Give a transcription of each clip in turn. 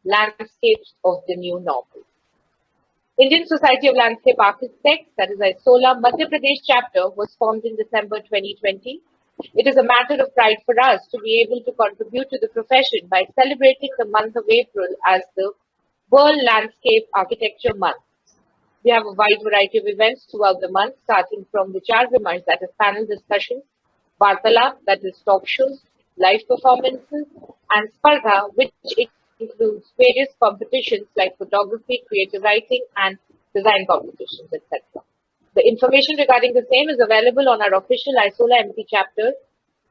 Landscapes of the New Normal. Indian Society of Landscape Architects, that is Isola, Madhya Pradesh chapter, was formed in December 2020. It is a matter of pride for us to be able to contribute to the profession by celebrating the month of April as the World Landscape Architecture Month. We have a wide variety of events throughout the month, starting from Vichar Vimarsh, that is panel discussions, Vartalap, that is talk shows, live performances, and Spardha, which includes various competitions like photography, creative writing, and design competitions, etc. The information regarding the same is available on our official Isola MP chapter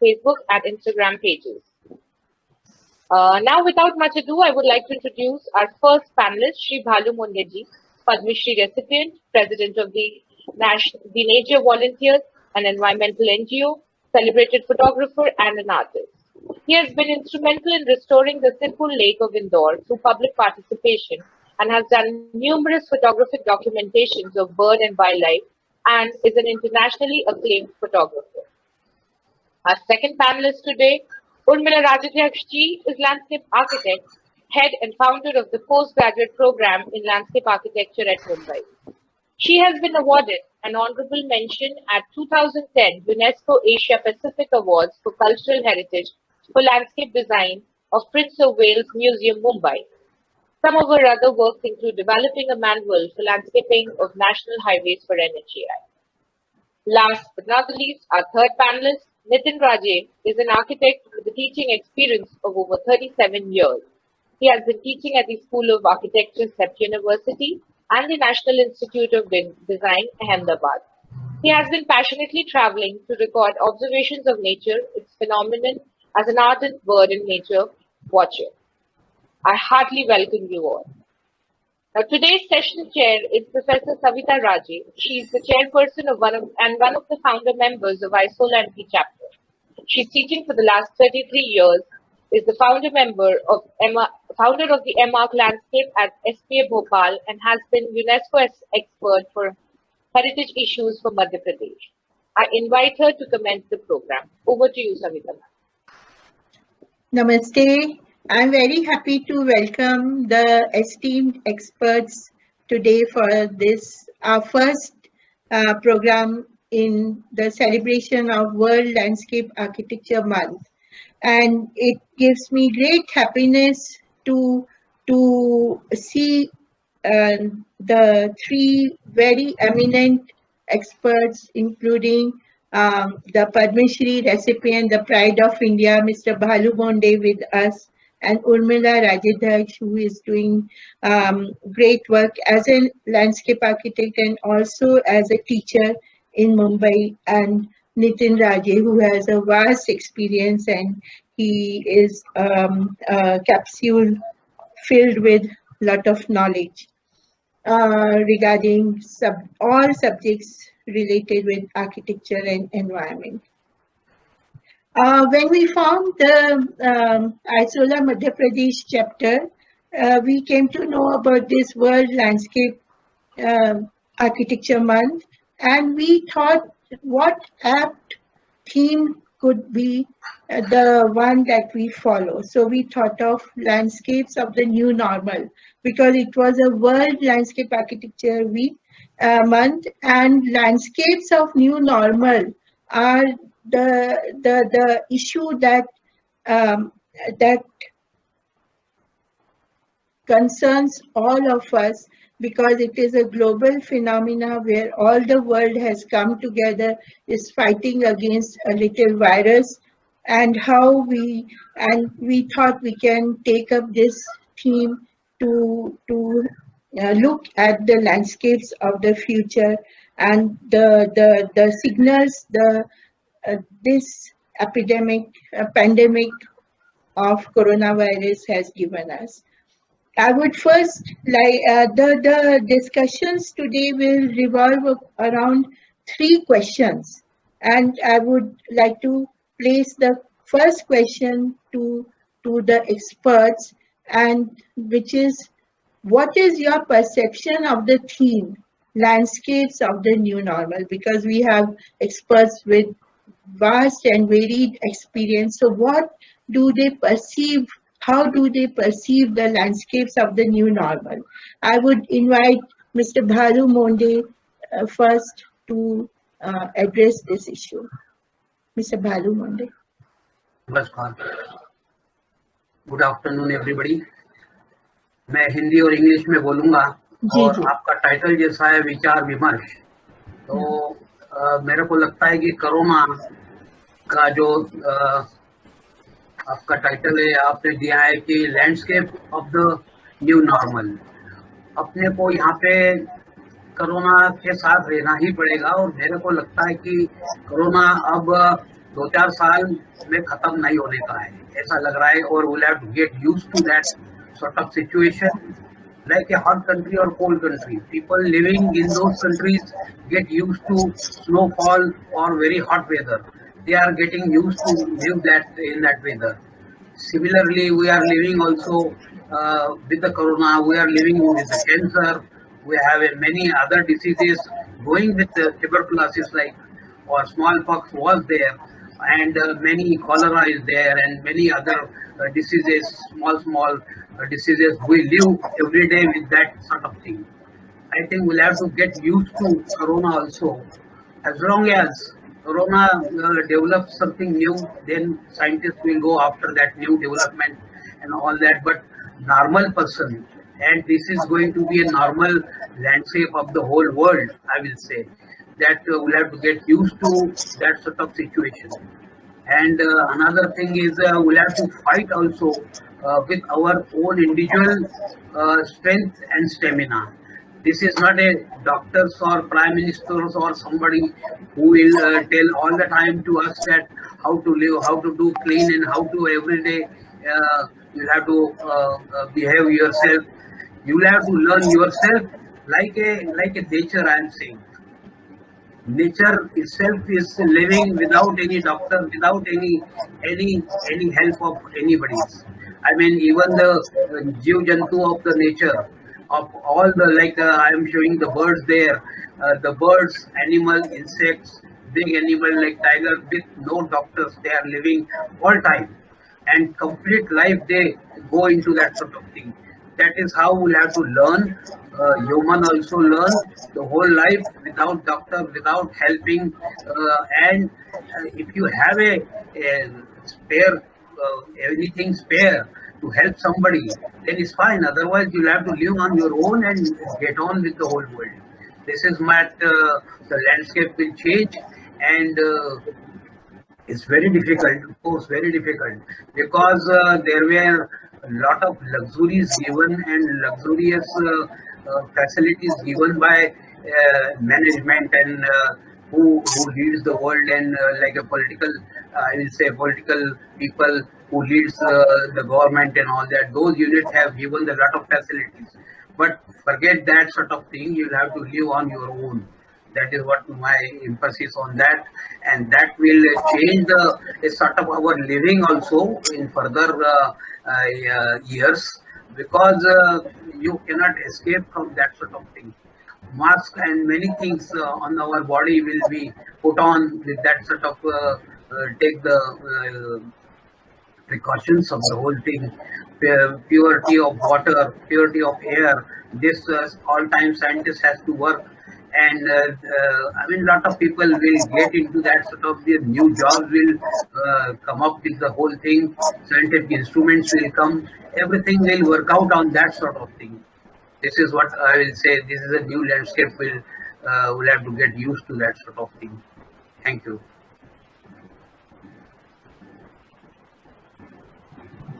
Facebook and Instagram pages. Now, without much ado, I would like to introduce our first panelist, Shri BHALU Mondheji, PADMASHREE recipient, president of the Nature Volunteers, an environmental NGO, celebrated photographer, and an artist. He has been instrumental in restoring the Sirpur Lake of Indore through public participation and has done numerous photographic documentations of bird and wildlife and is an internationally acclaimed photographer. Our second panelist today, URMILA Rajatakshi, is landscape architect, head and founder of the postgraduate program in landscape architecture at Mumbai. She has been awarded an honorable mention at 2010 UNESCO Asia Pacific Awards for Cultural Heritage for Landscape Design of Prince of Wales Museum, Mumbai. Some of her other works include developing a manual for landscaping of national highways for NHAI. Last but not the least, our third panelist, Nitin Rajeh, is an architect with a teaching experience of over 37 years. He has been teaching at the School of Architecture, CEPT University, and the National Institute of Design, Ahmedabad. He has been passionately traveling to record observations of nature, its phenomenon, as an ardent bird and nature watcher. I heartily welcome you all. Now, today's session chair is Professor Savita Raje. She is the chairperson of one of the founder members of Isola MP chapter. She's teaching for the last 33 years, is the founder member of the MARC landscape at SPA Bhopal, and has been UNESCO expert for heritage issues for Madhya Pradesh. I invite her to commence the program. Over to you, Savita. Namaste. I'm very happy to welcome the esteemed experts today for this, our first program in the celebration of World Landscape Architecture Month. And it gives me great happiness to see the three very eminent experts, including the PADMASHREE recipient, the Pride of India, Mr. BHALU Mondhe with us, and URMILA Rajatakshi, who is doing great work as a landscape architect and also as a teacher in Mumbai, and Nitin Rajeh, who has a vast experience, and he is a capsule filled with a lot of knowledge regarding all subjects related with architecture and environment. When we formed the Isola Madhya Pradesh chapter, we came to know about this World Landscape Architecture Month, and we thought what apt theme could be the one that we follow. So we thought of landscapes of the new normal, because it was a World Landscape Architecture Week month, and landscapes of new normal are the issue that that concerns all of us, because it is a global phenomena where all the world has come together, is fighting against a little virus, and how we thought we can take up this theme to look at the landscapes of the future and the signals this pandemic of coronavirus has given us. I would first the discussions today will revolve around three questions, and I would like to place the first question to the experts, and which is, what is your perception of the theme landscapes of the new normal? Because we have experts with vast and varied experience. So what do they perceive How do they perceive the landscapes of the new normal? I would invite Mr. Bhalu Monde first to address this issue. Mr. Bhalu Monde. नमस्कार, good afternoon everybody. मैं हिंदी और English में बोलूंगा और आपका title जैसा है विचार विमर्श, तो मेरे को लगता है कि कोरोना का जो आपका टाइटल है आपने दिया है कि landscape of the new normal. अपने को यहाँ पे कोरोना के साथ रहना ही पड़ेगा और मेरे को लगता है कि कोरोना अब 2-4 साल में खत्म नहीं होने का है, ऐसा लग रहा है। और we'll have to get used to that sort of situation, like a hot country or cold country. People living in those countries get used to snowfall or very hot weather. They are getting used to live that in that weather. Similarly, we are living also with the corona. We are living with the cancer. We have many other diseases going with the tuberculosis, like or smallpox was there, and many cholera is there, and many other diseases, small diseases. We live every day with that sort of thing. I think we'll have to get used to corona also. As long as corona develops something new, then scientists will go after that new development and all that. But normal person, and this is going to be a normal landscape of the whole world, I will say, that we'll have to get used to that sort of situation. And another thing is we'll have to fight also with our own individual strength and stamina. This is not a doctors or prime ministers or somebody who will tell all the time to us that how to live, how to do clean, and how to every day you have to behave yourself. You will have to learn yourself like a nature. I am saying nature itself is living without any doctor, without any help of anybody. I mean, even the Jiv Jantu of the nature, of all the, like I am showing the birds there, the birds, animal, insects, big animal like tiger with no doctors, they are living all time and complete life they go into that sort of thing. That is how we'll have to learn. Human also learn the whole life without doctor, without helping, and if you have a spare, anything spare to help somebody, then it's fine. Otherwise, you'll have to live on your own and get on with the whole world. This is what the landscape will change, and it's very difficult, of course, very difficult, because there were a lot of luxuries given and luxurious facilities given by management and who leads the world, and like a political, I will say political people who leads the government and all that. Those units have given a lot of facilities, but forget that sort of thing. You'll have to live on your own. That is what my emphasis on that, and that will change the sort of our living also in further years, because you cannot escape from that sort of thing. Mask and many things on our body will be put on with that sort of take the precautions of the whole thing. Purity of water, purity of air. This all time scientists has to work. And I mean, lot of people will get into that sort of, the new jobs will come up with the whole thing. Scientific instruments will come. Everything will work out on that sort of thing. This is what I will say. This is a new landscape. We'll have to get used to that sort of thing. Thank you.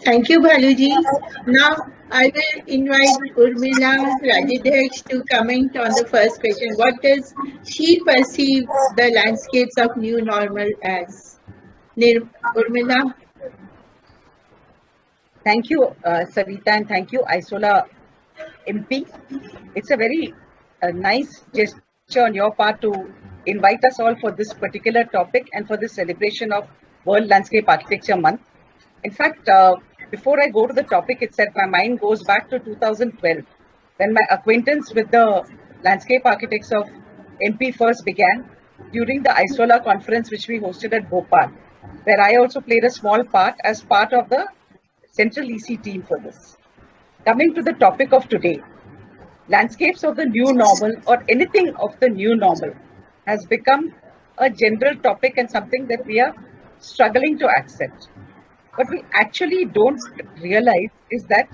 Thank you, Bhaluji. Now, I will invite Urmila Rajatakshi to comment on the first question. What does she perceive the landscapes of new normal as? Urmila? Thank you, Savita, and thank you, Isola MP. It's a very nice gesture on your part to invite us all for this particular topic and for this celebration of World Landscape Architecture Month. In fact, before I go to the topic itself, my mind goes back to 2012, when my acquaintance with the landscape architects of MP first began during the Isola conference which we hosted at Bhopal, where I also played a small part as part of the central EC team for this. Coming to the topic of today, landscapes of the new normal or anything of the new normal has become a general topic and something that we are struggling to accept. What we actually don't realize is that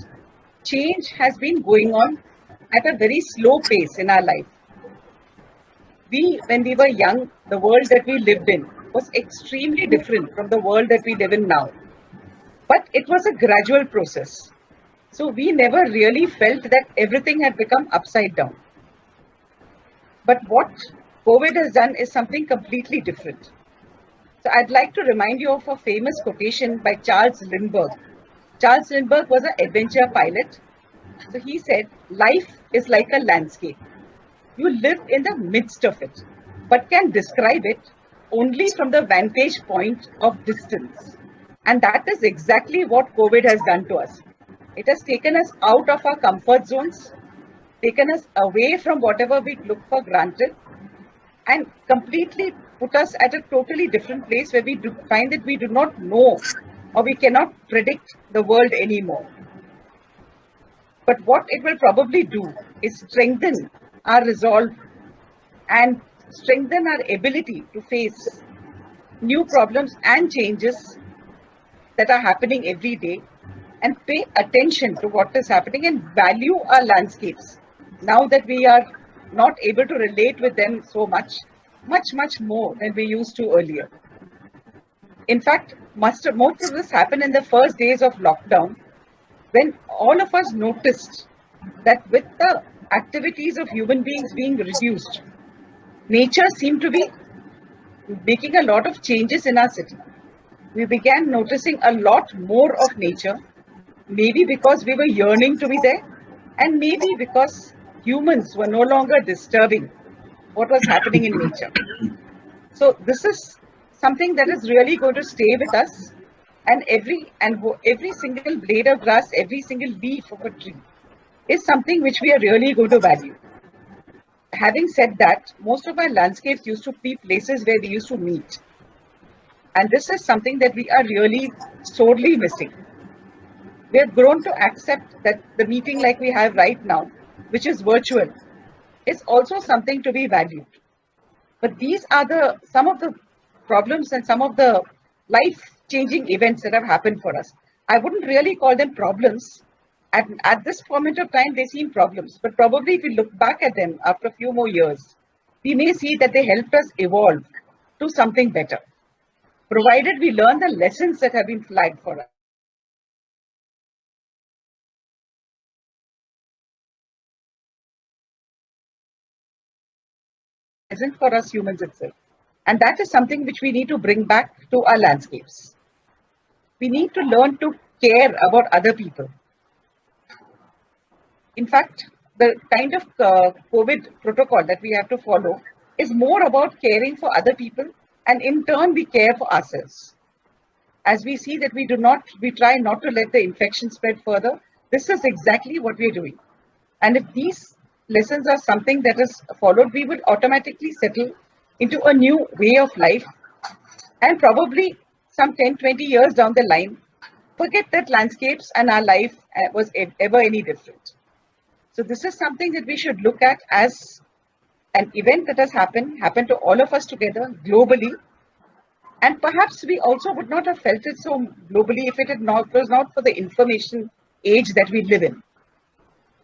change has been going on at a very slow pace in our life. When we were young, the world that we lived in was extremely different from the world that we live in now. But it was a gradual process. So we never really felt that everything had become upside down. But what COVID has done is something completely different. So I'd like to remind you of a famous quotation by Charles Lindbergh. Charles Lindbergh was an adventure pilot. So he said, life is like a landscape. You live in the midst of it, but can describe it only from the vantage point of distance. And that is exactly what COVID has done to us. It has taken us out of our comfort zones, taken us away from whatever we took for granted, and completely put us at a totally different place where we find that we do not know or we cannot predict the world anymore. But what it will probably do is strengthen our resolve and strengthen our ability to face new problems and changes that are happening every day, and pay attention to what is happening and value our landscapes now that we are not able to relate with them so much more than we used to earlier. In fact, most of this happened in the first days of lockdown, when all of us noticed that with the activities of human beings being reduced, nature seemed to be making a lot of changes in our city. We began noticing a lot more of nature, maybe because we were yearning to be there, and maybe because humans were no longer disturbing what was happening in nature. So this is something that is really going to stay with us, and every single blade of grass, every single leaf of a tree is something which we are really going to value. Having said that, most of our landscapes used to be places where we used to meet. And this is something that we are really sorely missing. We have grown to accept that the meeting like we have right now, which is virtual, is also something to be valued. But these are some of the problems and some of the life-changing events that have happened for us. I wouldn't really call them problems. At this moment of time, they seem problems. But probably if we look back at them after a few more years, we may see that they helped us evolve to something better, provided we learn the lessons that have been flagged for us. Isn't for us humans itself. And that is something which we need to bring back to our landscapes. We need to learn to care about other people. In fact, the kind of COVID protocol that we have to follow is more about caring for other people, and in turn we care for ourselves. As we see that we try not to let the infection spread further, this is exactly what we're doing. And if these lessons are something that is followed, we would automatically settle into a new way of life, and probably some 10-20 years down the line, forget that landscapes and our life was ever any different. So this is something that we should look at as an event that has happened to all of us together globally. And perhaps we also would not have felt it so globally if it was not for the information age that we live in.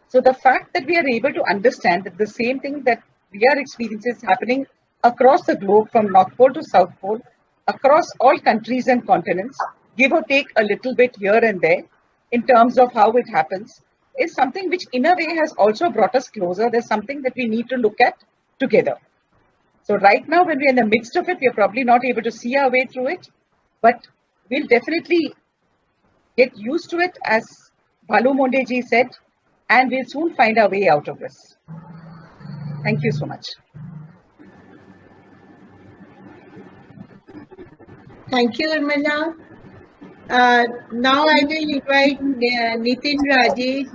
So the fact that we are able to understand that the same thing that we are experiencing is happening across the globe, from North Pole to South Pole, across all countries and continents, give or take a little bit here and there in terms of how it happens, is something which in a way has also brought us closer. There's something that we need to look at together. So right now, when we're in the midst of it, we're probably not able to see our way through it, but we'll definitely get used to it, as BHALU MONDHE ji said, and we'll soon find our way out of this. Thank you so much. Thank you, Urbana. Now I will invite Nitin Rajeh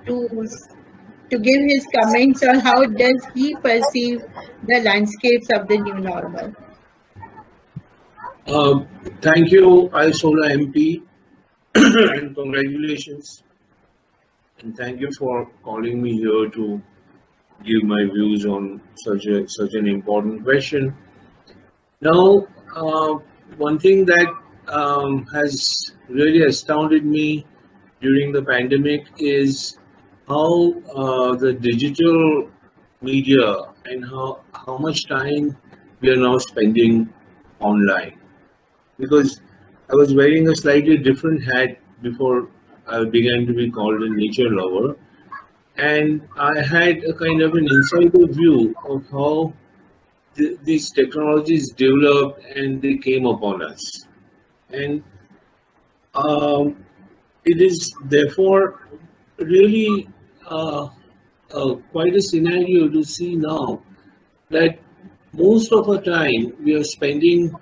to give his comments on how does he perceive the landscapes of the new normal. Thank you, Isola MP. and congratulations, and thank you for calling me here to give my views on such an important question. Now, one thing that has really astounded me during the pandemic is how the digital media and how much time we are now spending online. Because I was wearing a slightly different hat before I began to be called a nature lover, and I had a kind of an insider view of how these technologies developed and they came upon us. And um, it is therefore really quite a scenario to see now that most of our time we are spending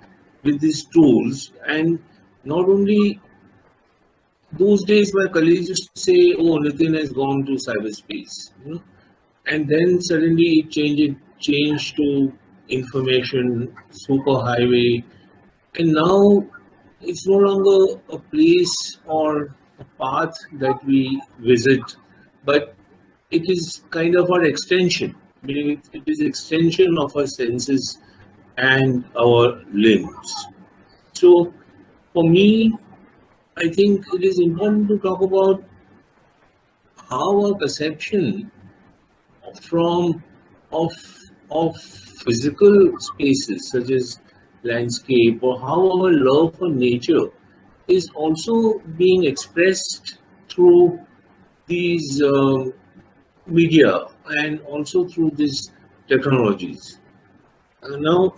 with these tools. And not only those days, my colleagues used to say, "Oh, Nitin has gone to cyberspace," and then suddenly it changed to information superhighway, and now it's no longer a place or a path that we visit, but it is kind of our extension, meaning it is extension of our senses and our limbs. So for me, I think it is important to talk about how our perception from of of physical spaces such as landscape, or how our love for nature is also being expressed through these media and also through these technologies. Now,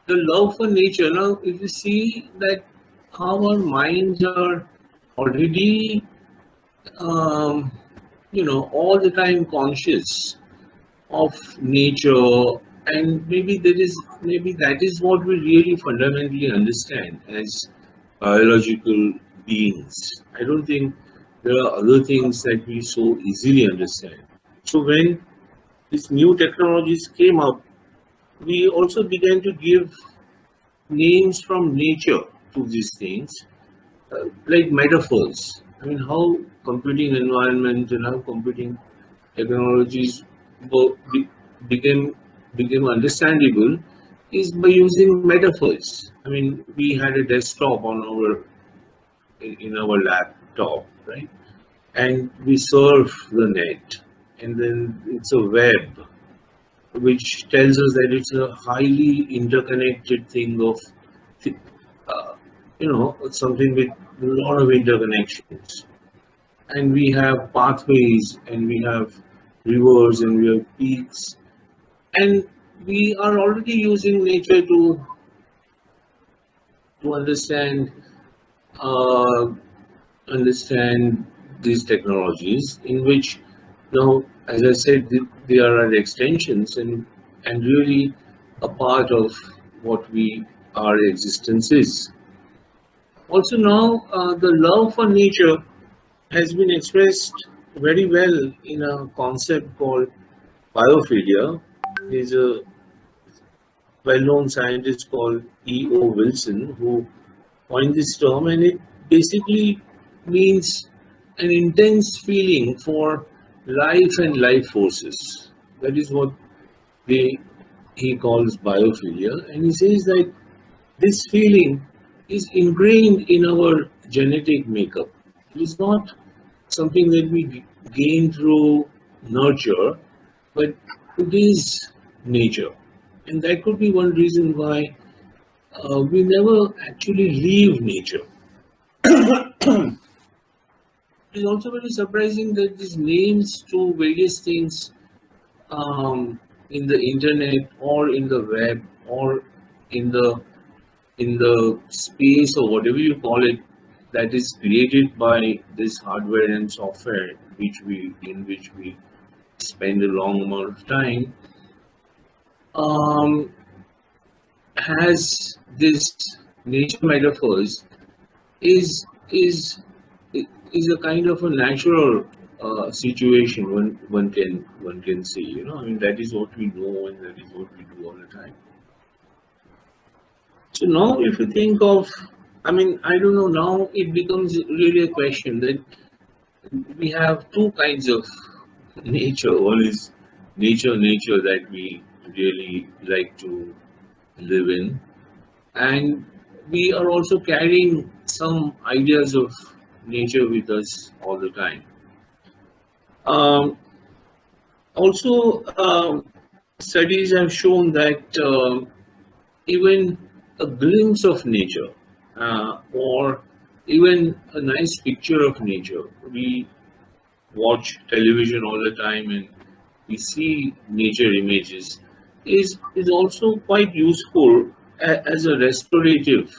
the love for nature. Now, if you see that how our minds are already, um, all the time conscious of nature, and maybe that is what we really fundamentally understand as biological beings. I don't think there are other things that we so easily understand. So when these new technologies came up, we also began to give names from nature to these things, like metaphors. I mean, how computing environment and how computing technologies became understandable is by using metaphors. I mean, we had a desktop on in our laptop, right? And we surf the net, and then it's a web, which tells us that it's a highly interconnected thing of, uh, something with a lot of interconnections. And we have pathways, and we have rivers, and we have peaks, and we are already using nature to uh, understand these technologies, in which now, as I said, they are our extensions, and really a part of what our existence is. Also now, the love for nature has been expressed very well in a concept called biophilia. There's a well-known scientist called E.O. Wilson who coined this term, and it basically means an intense feeling for life and life forces. That is what he calls biophilia, and he says that this feeling is ingrained in our genetic makeup. It is not something that we gain through nurture, but it is nature. And that could be one reason why we never actually leave nature. It is also very surprising that these names to various things in the internet or in the web or in the space or whatever you call it, that is created by this hardware and software in which we spend a long amount of time, has this nature metaphors is is is a kind of a natural situation one can see. I mean, that is what we know and that is what we do all the time. So now if you think of, I mean, I don't know, now it becomes really a question that we have two kinds of nature. One is nature that we really like to live in, and we are also carrying some ideas of nature with us all the time. Um, Also, studies have shown that even a glimpse of nature or even a nice picture of nature, we watch television all the time and we see nature images, is also quite useful as a restorative,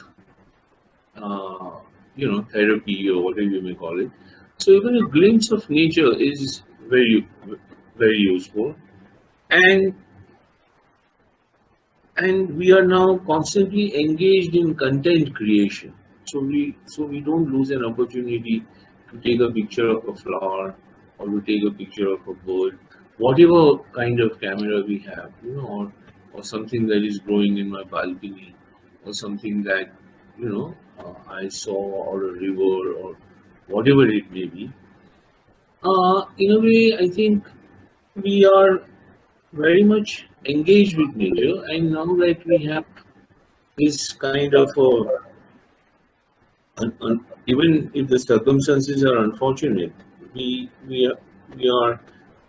uh, therapy or whatever you may call it. So even a glimpse of nature is very useful, and we are now constantly engaged in content creation. So we don't lose an opportunity to take a picture of a flower or to take a picture of a bird, whatever kind of camera we have, or something that is growing in my balcony, or something that I saw, or a river, or whatever it may be. In a way, I think we are very much engaged with nature, and now that we have this kind of even if the circumstances are unfortunate, we we are, we are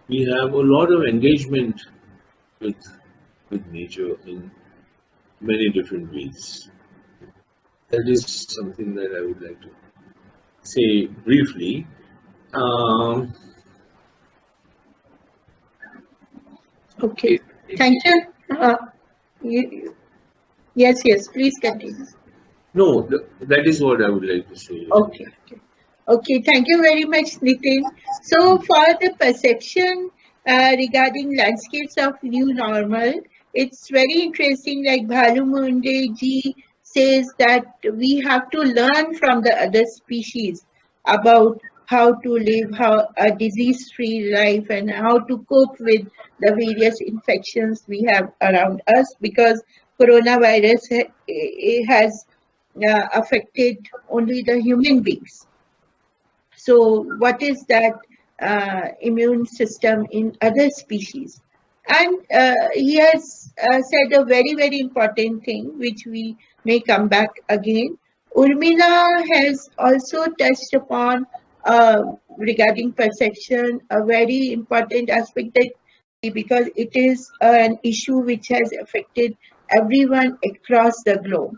we have a lot of engagement with nature in many different ways. That is something that I would like to say briefly. Um, Okay, thank you. You yes, please continue. no, that is what I would like to say. Okay. Okay, thank you very much, Nitin. So for the perception regarding landscapes of new normal, it's very interesting, like Bhalu Munde ji says that we have to learn from the other species about how to live how a disease-free life and how to cope with the various infections we have around us, because coronavirus has affected only the human beings. So what is that immune system in other species? And he has said a very important thing, which we may come back again. Urmila has also touched upon regarding perception, a very important aspect, that because it is an issue which has affected everyone across the globe.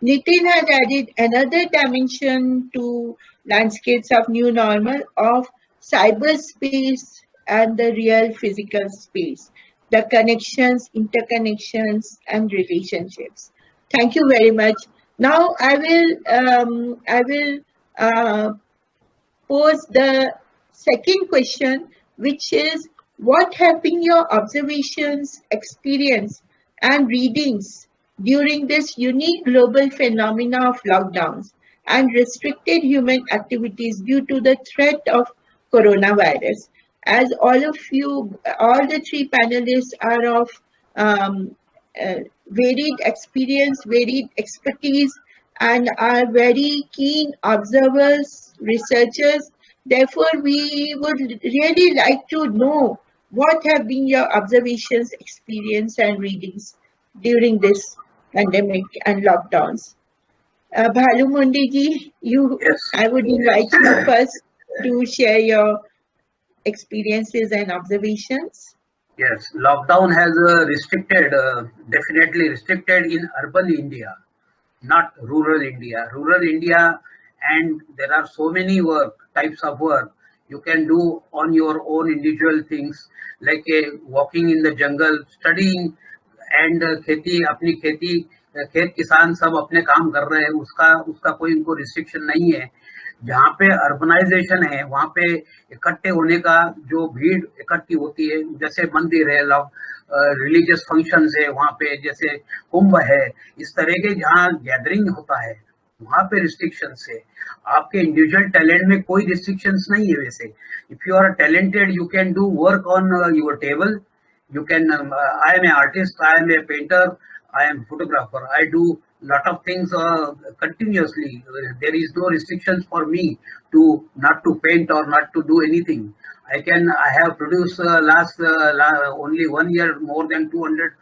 Nitin has added another dimension to landscapes of new normal of cyberspace and the real physical space, the connections, interconnections, and relationships. Thank you very much. Now I will uh, pose the second question, which is, what have been your observations, experience, and readings during this unique global phenomena of lockdowns and restricted human activities due to the threat of coronavirus? As all of you, all the three panelists are of um, varied experience, varied expertise, and are very keen observers, researchers. Therefore, we would really like to know what have been your observations, experience, and readings during this pandemic and lockdowns. Bhalu Mundi ji, Yes, I would invite you first to share your experiences and observations. yes. Lockdown has definitely restricted in urban India, not rural India. Rural India, and there are so many types of work you can do on your own individual things, like walking in the jungle, studying, and खेती अपनी खेती खेत किसान सब अपने काम कर रहे हैं, उसका उसका कोई उनको रिस्ट्रिक्शन नहीं है. जहाँ पे अर्बनाइजेशन है वहाँ पे इकट्ठे होने का जो भीड़ इकट्ठी होती है, जैसे मंदिर है, रिलीजियस फंक्शंस है वहाँ पे, जैसे कुंभ है, इस तरह के जहाँ गैदरिंग होता है वहाँ पे रिस्ट्रिक्शंस है. आपके इंडिविजुअल टैलेंट में कोई रिस्ट्रिक्शंस नहीं है. वैसे if you are talented you can do work on your table. You can I am an artist, I am a painter, I am photographer, I do lot of things continuously. There is no restrictions for me to not to paint or not to do anything. I have produced only 1 year more than 200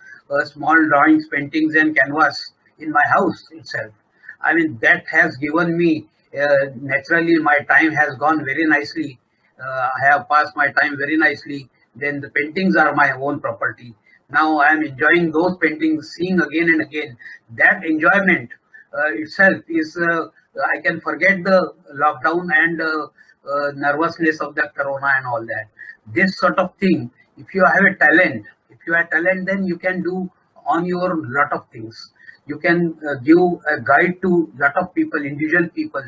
small drawings, paintings, and canvas in my house itself. I mean, that has given me naturally my time has gone very nicely. I have passed my time very nicely. Then the paintings are my own property. Now I am enjoying those paintings, seeing again and again. That enjoyment itself is, I can forget the lockdown and nervousness of the corona and all that. This sort of thing, if you have a talent, then you can do on your lot of things. You can give a guide to lot of people, individual people.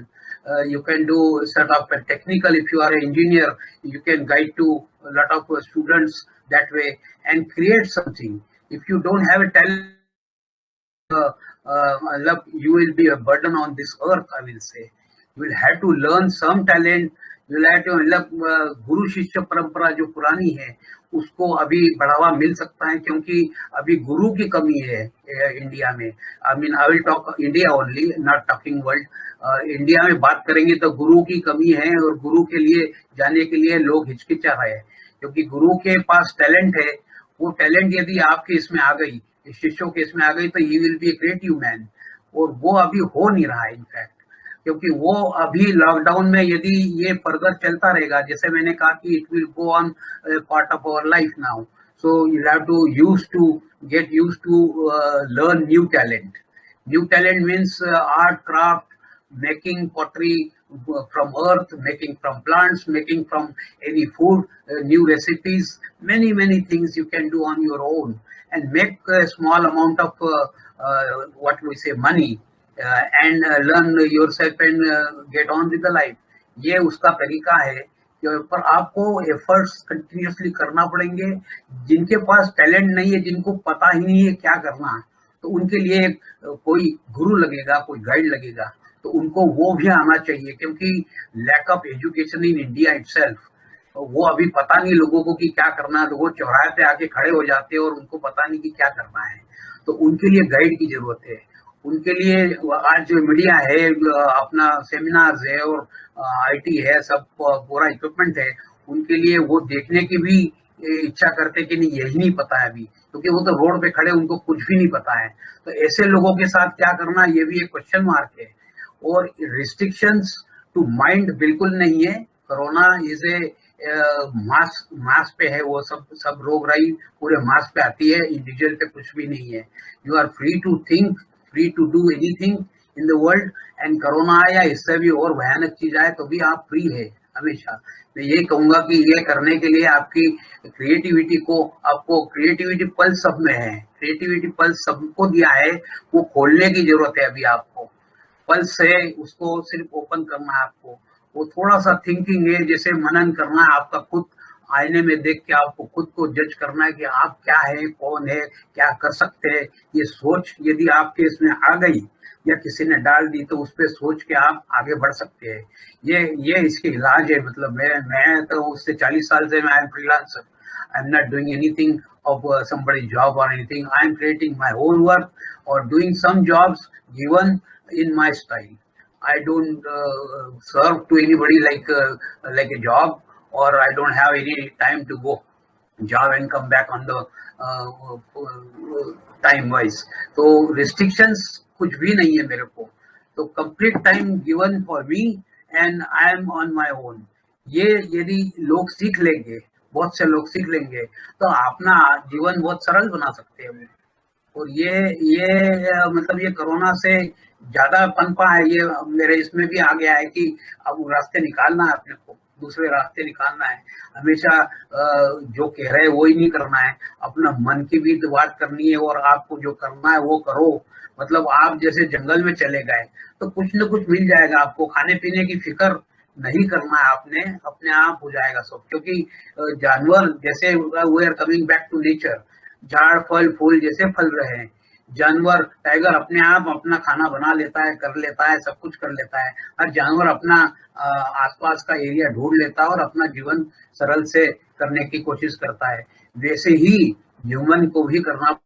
You can do sort of a technical. If you are an engineer, you can guide to a lot of students that way and create something. If you don't have a talent, you will be a burden on this earth, I will say. You will have to learn some talent. You will have to, मतलब गुरु शिष्य परंपरा जो पुरानी है उसको अभी बढ़ावा मिल सकता है, क्योंकि अभी गुरु की कमी है इंडिया में. I mean I will talk India only, not talking world. India में बात करेंगे तो गुरु की कमी है, और गुरु के लिए जाने के लिए लोग हिचकिचा रहे हैं, क्योंकि गुरु के पास टैलेंट है. वो टैलेंट यदि आपके इसमें आ गई, शिष्यों के इसमें आ गई, तो he will be a creative man. और वो अभी हो नहीं रहा है इनफैक्ट, क्योंकि वो अभी लॉकडाउन में यदि ये फर्दर चलता रहेगा, जैसे मैंने कहा कि it will go on part of our life now. So you have to get use to learn new talent. New talent means art, craft, making pottery from earth, making from plants, making from any food, new recipes, many things you can do on your own and make a small amount of what we say money and learn yourself and get on with the life. ये उसका तरीका है. पर आपको efforts continuously करना पड़ेंगे. जिनके पास talent नहीं है, जिनको पता ही नहीं है क्या करना है, तो उनके लिए कोई गुरु लगेगा, कोई गाइड लगेगा, तो उनको वो भी आना चाहिए. क्योंकि lack of education in India itself, वो अभी पता नहीं लोगों को कि क्या करना है. लोगों चौराहे पे आके खड़े हो जाते हैं और उनको पता नहीं कि क्या करना है. तो उनके लिए गाइड की जरूरत है. उनके लिए आज जो मीडिया है, अपना सेमिनार्स है और आईटी है, सब पूरा इक्विपमेंट है, उनके लिए वो देखने की भी इच्छा करते कि नहीं यही नहीं पता है अभी, क्योंकि वो तो रोड पे खड़े, उनको कुछ भी नहीं पता है. तो ऐसे लोगों के साथ क्या करना, ये भी एक क्वेश्चन मार्क है. और रिस्ट्रिक्शंस टू माइंड बिल्कुल नहीं है. कोरोना इज ए मास पे है, वो सब रोग राई पूरे मास पे आती है, इंडिविजुअल पे कुछ भी नहीं है. You are free to think, free to do anything in the world. And corona आया, इससे भी और भयानक चीज आए तो भी आप फ्री है हमेशा. मैं ये कहूंगा कि ये करने के लिए आपकी क्रिएटिविटी को, आपको क्रिएटिविटी पल्स सब में है, क्रिएटिविटी पल्स सबको दिया है, वो खोलने की जरूरत है. अभी आपको पल्स है, उसको सिर्फ ओपन करना है. आपको वो थोड़ा सा थिंकिंग है, जैसे मनन करना है. आपका खुद आईने में देख के आपको खुद को जज करना है कि आप क्या है, कौन है, क्या कर सकते हैं. ये सोच यदि आपके इसमें आ गई या किसी ने डाल दी, तो उस पर सोच के आप आगे बढ़ सकते हैं. ये इसके इलाज है. मतलब मैं तो उससे 40 साल से मैं I am freelancer. I am not doing anything of somebody's job or anything. I am creating my own work or doing some jobs given in my style. I don't serve to anybody like a job, or I don't have any time to go job and come back on the time wise. So restrictions कुछ भी नहीं है मेरे को. तो complete time given for me and I am on my own. ये यदि लोग सीख लेंगे, बहुत से लोग सीख लेंगे, तो अपना जीवन बहुत सरल बना सकते हैं. और ये मतलब ये कोरोना से ज्यादा पनपा है. ये मेरे इसमें भी आ गया है कि अब रास्ते निकालना है, अपने को दूसरे रास्ते निकालना है. हमेशा जो कह रहे हैं वो ही नहीं करना है. अपना मन की भी बात करनी है, और आपको जो करना है वो करो. मतलब आप जैसे जंगल में चले गए तो कुछ न कुछ मिल जाएगा आपको. खाने पीने की फिक्र नहीं करना है आपने, अपने आप हो जाएगा सब. क्योंकि जानवर जैसे we are coming back to nature, झाड़ फल फूल जैसे फल रहे हैं. जानवर, टाइगर अपने आप अपना खाना बना लेता है, कर लेता है, सब कुछ कर लेता है. हर जानवर अपना आसपास का एरिया ढूंढ लेता है और अपना जीवन सरल से करने की कोशिश करता है. वैसे ही ह्यूमन को भी करना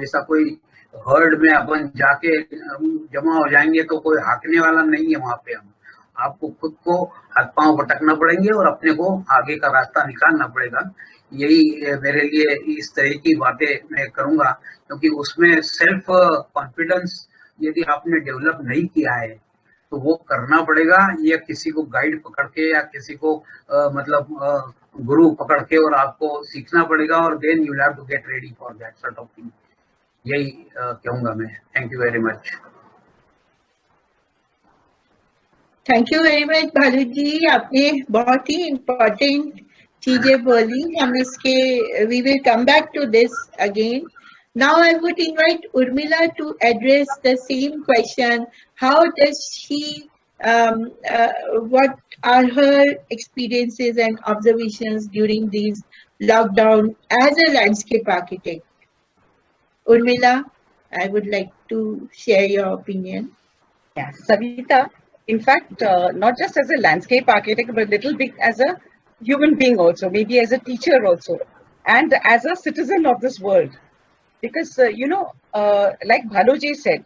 ऐसा कोई हर्ड में अपन जाके जमा हो जाएंगे तो कोई हाकने वाला नहीं है वहां पे। हम आपको खुद को हाथ पांव पटकना पड़ेंगे और अपने को आगे का रास्ता निकालना पड़ेगा। यही मेरे लिए इस तरह की बातें मैं करूंगा, क्योंकि उसमें सेल्फ कॉन्फिडेंस यदि आपने डेवलप नहीं किया है तो वो करना पड़ेगा, या किसी को गाइड पकड़ के या किसी को मतलब गुरु पकड़ के और आपको सीखना पड़ेगा, और then you have to get ready for that sort of thing. यही कहूंगा मैं। Thank you very much. Thank you very much Bhalu ji, आपने बहुत ही इम्पोर्टेंट चीजें बोली। हम इसके we will come back to this again. Now I would invite Urmila to address the same question. How does she, what are her experiences and observations during these lockdown as a landscape architect? Urmila, I would like to share your opinion. Yeah, Savita, in fact, not just as a landscape architect, but a little bit as a human being also, maybe as a teacher also, and as a citizen of this world. Because, like Bhaluji said,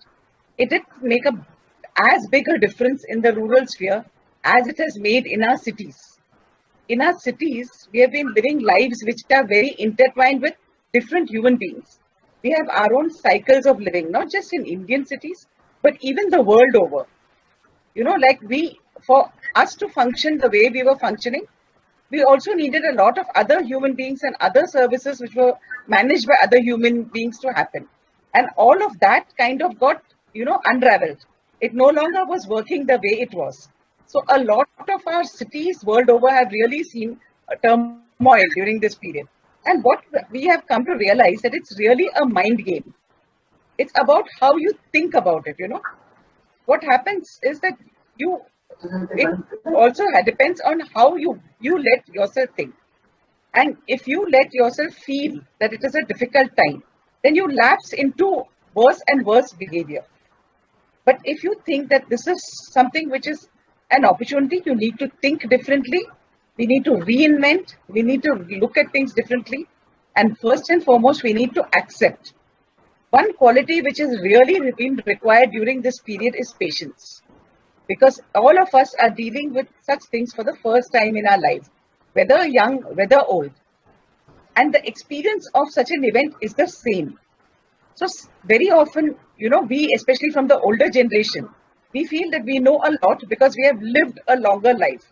it did make as big a difference in the rural sphere as it has made in our cities. In our cities, we have been living lives which are very intertwined with different human beings. We have our own cycles of living, not just in Indian cities, but even the world over. Like for us to function the way we were functioning, we also needed a lot of other human beings and other services which were managed by other human beings to happen. And all of that kind of got, unraveled. It no longer was working the way it was. So a lot of our cities world over have really seen a turmoil during this period. And what we have come to realize that it's really a mind game. It's about how you think about it, What happens is that it also depends on how you let yourself think. And if you let yourself feel that it is a difficult time, then you lapse into worse and worse behavior. But if you think that this is something which is an opportunity, you need to think differently, we need to reinvent, we need to look at things differently. And first and foremost, we need to accept. One quality which is really been required during this period is patience. Because all of us are dealing with such things for the first time in our life, whether young, whether old. And the experience of such an event is the same. So very often, we, especially from the older generation, we feel that we know a lot because we have lived a longer life.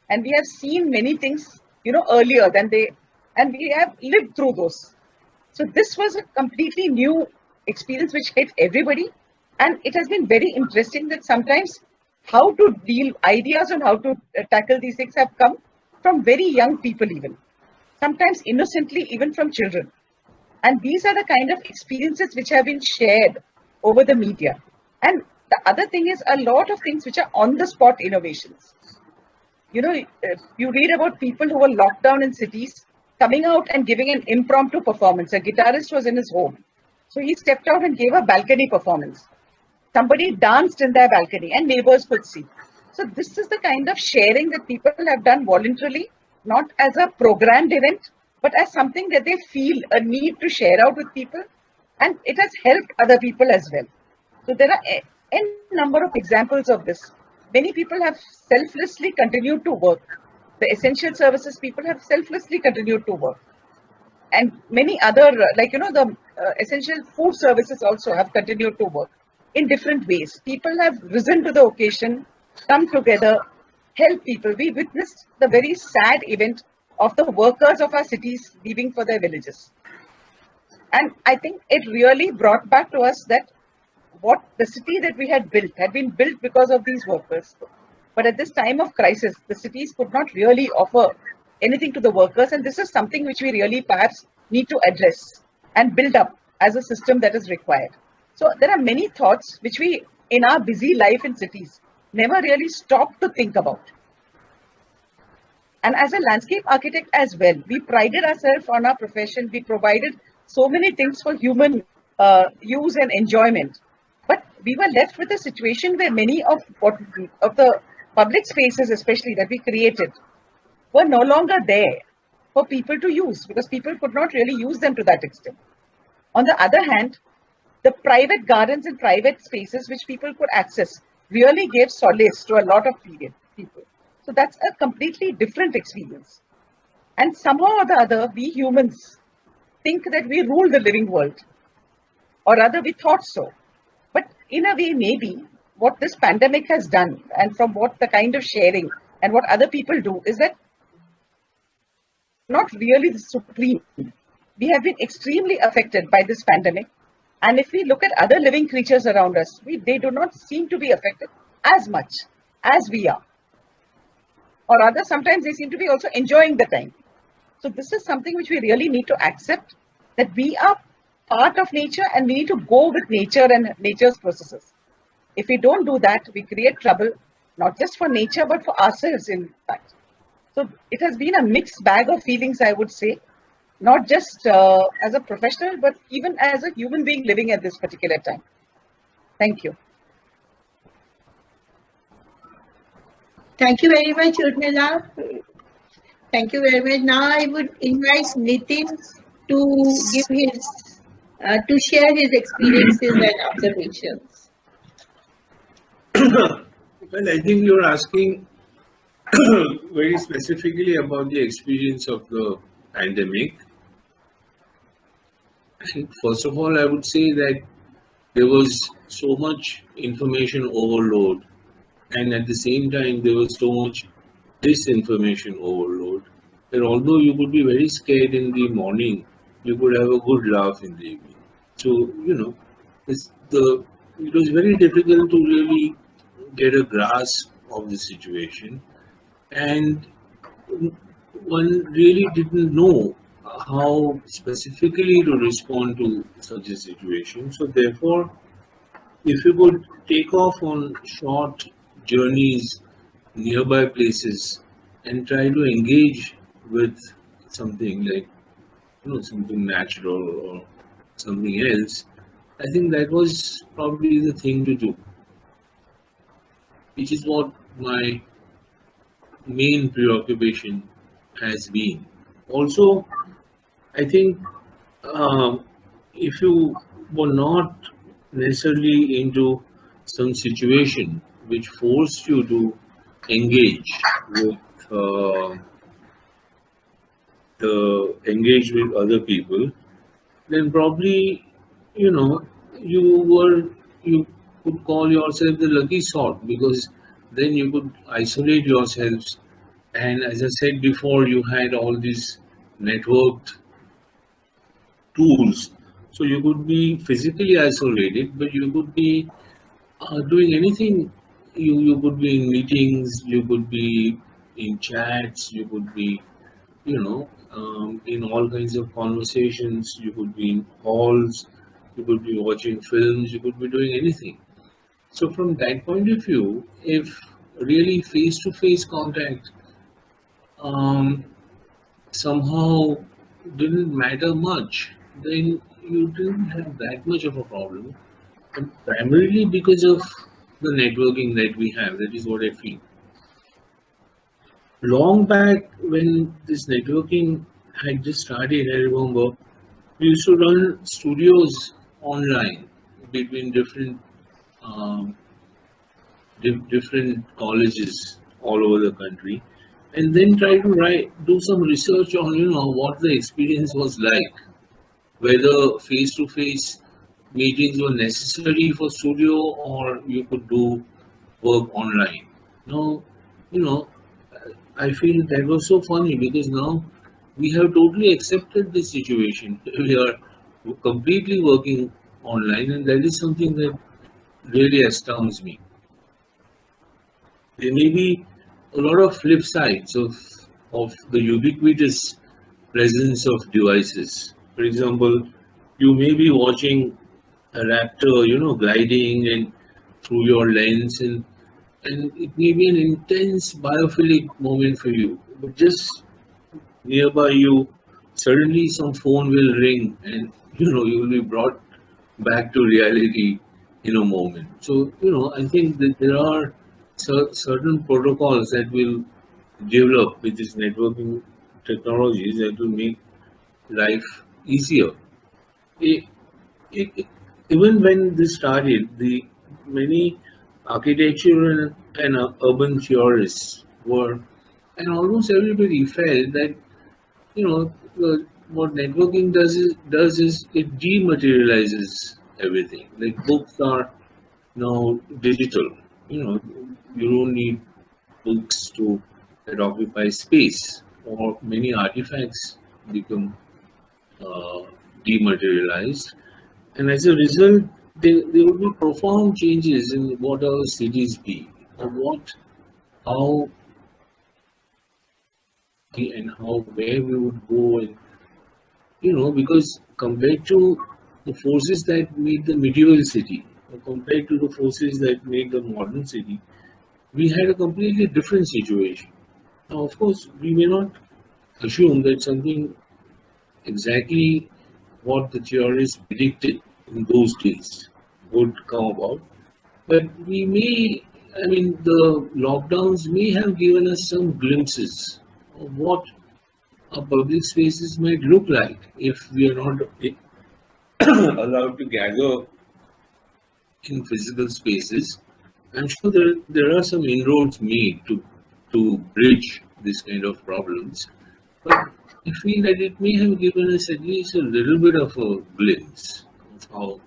And we have seen many things, earlier than and we have lived through those. So this was a completely new experience which hit everybody. And it has been very interesting that sometimes how to deal, ideas on how to tackle these things have come from very young people even. Sometimes innocently, even from children. And these are the kind of experiences which have been shared over the media. And the other thing is a lot of things which are on-the-spot innovations. You read about people who were locked down in cities, coming out and giving an impromptu performance. A guitarist was in his home. So he stepped out and gave a balcony performance. Somebody danced in their balcony and neighbors could see. So this is the kind of sharing that people have done voluntarily, not as a programmed event, but as something that they feel a need to share out with people. And it has helped other people as well. So there are a number of examples of this. Many people have selflessly continued to work. The essential services people have selflessly continued to work. And many other, the essential food services also have continued to work in different ways. People have risen to the occasion, come together, help people. We witnessed the very sad event of the workers of our cities leaving for their villages. And I think it really brought back to us that what the city that we had been built because of these workers. But at this time of crisis, the cities could not really offer anything to the workers. And this is something which we really perhaps need to address and build up as a system that is required. So there are many thoughts which we, in our busy life in cities, never really stop to think about. And as a landscape architect as well, we prided ourselves on our profession. We provided so many things for human use and enjoyment. But we were left with a situation where many of the public spaces, especially that we created, were no longer there for people to use because people could not really use them to that extent. On the other hand, the private gardens and private spaces which people could access really gave solace to a lot of people. So that's a completely different experience. And somehow or the other, we humans think that we rule the living world, or rather we thought so. But in a way, maybe what this pandemic has done, and from what the kind of sharing and what other people do, is that not really the supreme. We have been extremely affected by this pandemic. And if we look at other living creatures around us, they do not seem to be affected as much as we are. Or rather, sometimes they seem to be also enjoying the time. So this is something which we really need to accept, that we are part of nature and we need to go with nature and nature's processes. If we don't do that, we create trouble, not just for nature, but for ourselves, in fact. So it has been a mixed bag of feelings, I would say, not just as a professional, but even as a human being living at this particular time. Thank you. Thank you very much, Urmila. Thank you very much. Now I would invite Nitin to give his, to share his experiences and observations. Well, I think you're asking very specifically about the experience of the pandemic. And first of all, I would say that there was so much information overload, and at the same time, there was so much disinformation overload that although you could be very scared in the morning, you could have a good laugh in the evening. So, it was very difficult to really get a grasp of the situation, and one really didn't know how specifically to respond to such a situation. So therefore, if you could take off on short journeys, nearby places, and try to engage with something like, something natural or something else, I think that was probably the thing to do, which is what my main preoccupation has been. Also, I think if you were not necessarily into some situation which forced you to engage with other people, then probably you could call yourself the lucky sort, because then you could isolate yourselves. And as I said before, you had all these networked tools, so you could be physically isolated, but you could be doing anything. You could be in meetings, you could be in chats, you could be in all kinds of conversations, you could be in halls, you could be watching films, you could be doing anything. So from that point of view, if really face-to-face contact somehow didn't matter much, then you didn't have that much of a problem. And primarily because of the networking that we have, that is what I feel. Long back, when this networking had just started, I remember we used to run studios online between different colleges all over the country, and then try to do some research on what the experience was like, whether face-to-face meetings were necessary for studio or you could do work online. Now, I feel that was so funny, because now we have totally accepted this situation. We are completely working online, and that is something that really astounds me. There may be a lot of flip sides of the ubiquitous presence of devices. For example, you may be watching a raptor, gliding and through your lens, and it may be an intense biophilic moment for you. But just nearby you, suddenly some phone will ring, and you will be brought back to reality in a moment. So I think that there are certain protocols that will develop with this networking technologies that will make life easier. even when this started, the many architectural and urban theorists were, and almost everybody felt that what networking does is it dematerializes everything. Like books are now digital. You don't need books to that occupy space, or many artifacts become uh, dematerialized, and as a result, there will be profound changes in what our cities be, or how, and how, where we would go, and because compared to the forces that made the medieval city, or compared to the forces that made the modern city, we had a completely different situation. Now, of course, we may not assume that something exactly what the theorists predicted in those days would come about. But the lockdowns may have given us some glimpses of what our public spaces might look like if we are not allowed to gather in physical spaces. I'm sure there are some inroads made to bridge this kind of problems, but I feel that it may have given us at least a little bit of a glimpse of how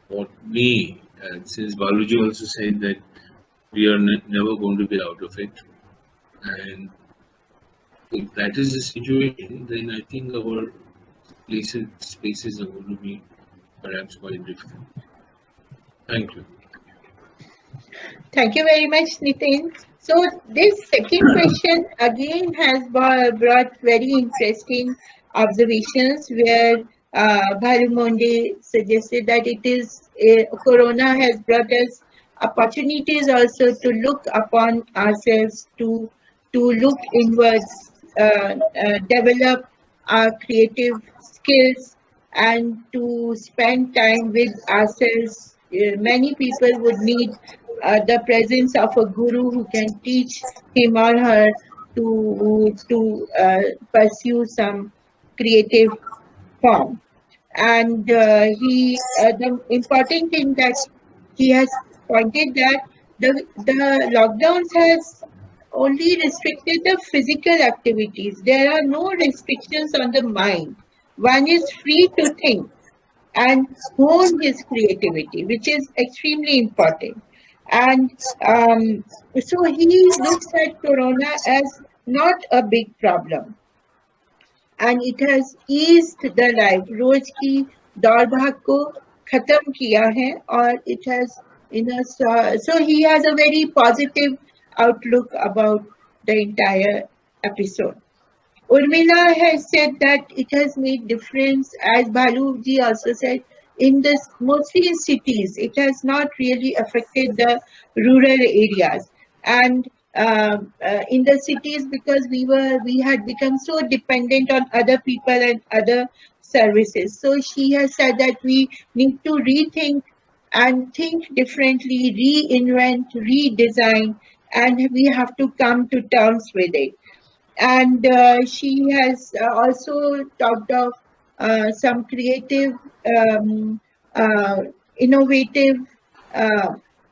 what may, and since Baluji also said that we are never going to get out of it, and if that is the situation, then I think our spaces are going to be perhaps quite different. Thank you. Thank you very much, Nitin. So this second question again has brought very interesting observations where Bhalu Monde suggested that it is Corona has brought us opportunities also to look upon ourselves, to look inwards, develop our creative skills, and to spend time with ourselves. Many people would need the presence of a guru who can teach him or her to pursue some creative form. And the important thing that he has pointed that the lockdowns has only restricted the physical activities. There are no restrictions on the mind. One is free to think and hone his creativity, which is extremely important. And so he looks at Corona as not a big problem, and it has eased the life. रोज की दौड़ भाग को खत्म किया है, और it has so he has a very positive outlook about the entire episode. Urmila has said that it has made difference, as Bhaluji also said, in this mostly in cities. It has not really affected the rural areas, and in the cities, because we had become so dependent on other people and other services. So she has said that we need to rethink and think differently, reinvent, redesign, and we have to come to terms with it. And she has also talked of some creative, innovative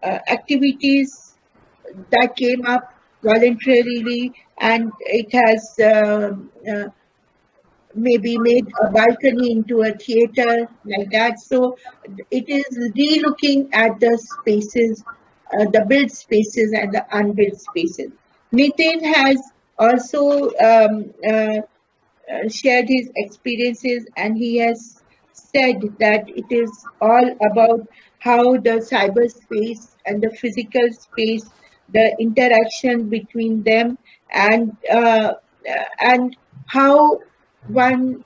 activities that came up voluntarily, and it has maybe made a balcony into a theater like that. So it is re-looking at the spaces, the built spaces and the unbuilt spaces. Nitin has also shared his experiences, and he has said that it is all about how the cyberspace and the physical space, the interaction between them, and how one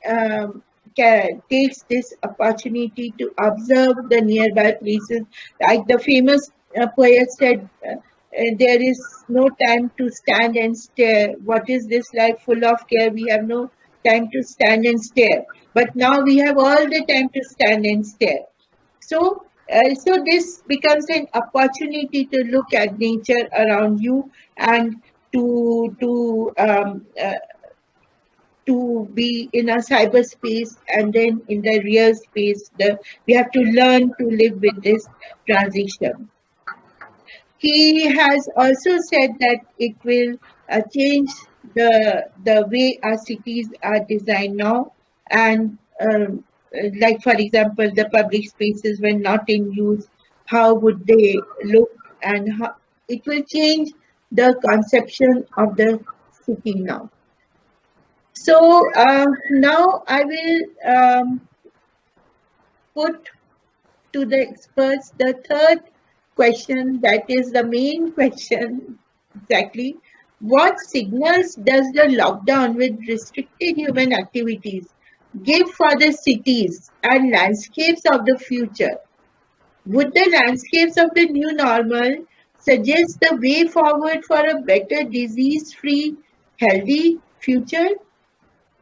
takes this opportunity to observe the nearby places. Like the famous poet said, there is no time to stand and stare. What is this life full of care? We have no time to stand and stare. But now we have all the time to stand and stare. So, so this becomes an opportunity to look at nature around you, and to to be in a cyberspace and then in the real space. We have to learn to live with this transition. He has also said that it will change the way our cities are designed now, and like for example, the public spaces when not in use, how would they look, and how it will change the conception of the city now. So now I will put to the experts the third question, that is the main question exactly. What signals does the lockdown with restricted human activities give for the cities and landscapes of the future? Would the landscapes of the new normal suggest the way forward for a better disease-free, healthy future?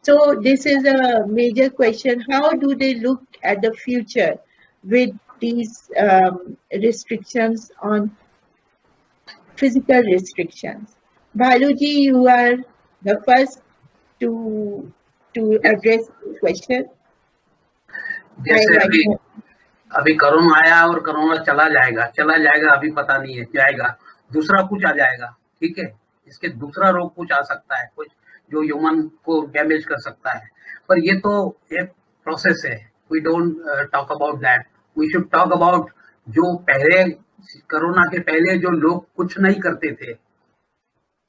So this is a major question. How do they look at the future with these restrictions on physical restrictions? Bhaluji, you are the first to address the question. जैसे अभी corona आया और corona चला जाएगा, अभी पता नहीं है, जाएगा, दूसरा कुछ आ जाएगा, ठीक है, इसके दूसरा रोग कुछ आ सकता है, कुछ जो ह्यूमन को डैमेज कर सकता है, पर ये तो एक प्रोसेस है. We don't talk about that. We should talk about जो पहले कोरोना के पहले जो लोग कुछ नहीं करते थे,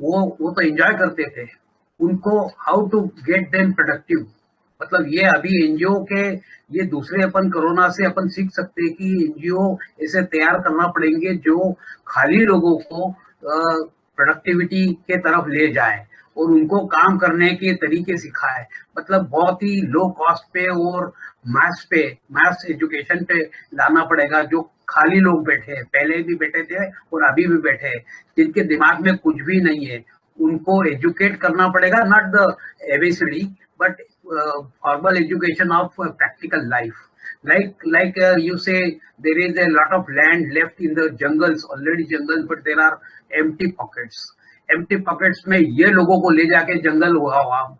वो तो एंजॉय करते थे, उनको how to get them productive. मतलब ये अभी एनजीओ के ये दूसरे अपन कोरोना से अपन सीख सकते हैं कि एनजीओ ऐसे तैयार करना पड़ेंगे जो खाली लोगों को प्रोडक्टिविटी के तरफ ले जाए और उनको काम करने के तरीके सिखाए. मतलब बहुत ही लो कॉस्ट पे और मास एजुकेशन पे लाना पड़ेगा. जो खाली लोग बैठे हैं, पहले भी बैठे थे और अभी भी बैठे हैं, जिनके दिमाग में कुछ भी नहीं है, उनको एजुकेट करना पड़ेगा. Not the ABCD but formal education of practical life. Like you say, there is a lot of land left in the jungles, already jungles, but there are empty pockets. Empty pockets में ये लोगों को ले जाके जंगल उगाओ आप,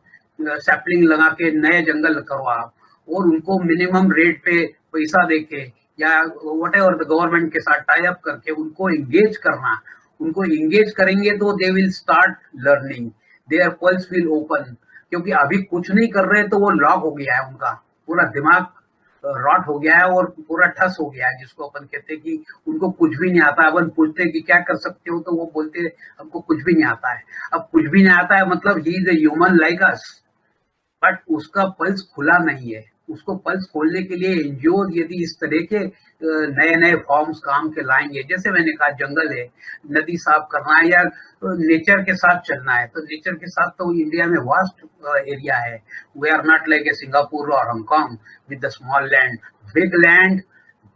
sapling लगा के नए जंगल करो आप, और उनको मिनिमम रेट पे पैसा देके या whatever the गवर्नमेंट के साथ टाई अप करके उनको एंगेज करना. उनको एंगेज करेंगे तो they will start learning, their pulse will open. क्योंकि अभी कुछ नहीं कर रहे तो वो लॉक हो गया है, उनका पूरा दिमाग रॉट हो गया है और पूरा ठस हो गया है, जिसको अपन कहते हैं कि उनको कुछ भी नहीं आता है. अपन पूछते हैं कि क्या कर सकते हो, तो वो बोलते हैं हमको कुछ भी नहीं आता है. अब कुछ भी नहीं आता है मतलब he is a human like us, but उसका पल्स खुला नहीं है. उसको पल्स खोलने के लिए एनजीओ यदि इस तरह के नए नए फॉर्म्स काम के लाएंगे, जैसे मैंने कहा जंगल है, नदी साफ करना है या नेचर के साथ चलना है, तो नेचर के साथ तो इंडिया में वास्ट एरिया है. We are not like a Singapore और Hong Kong with the small land,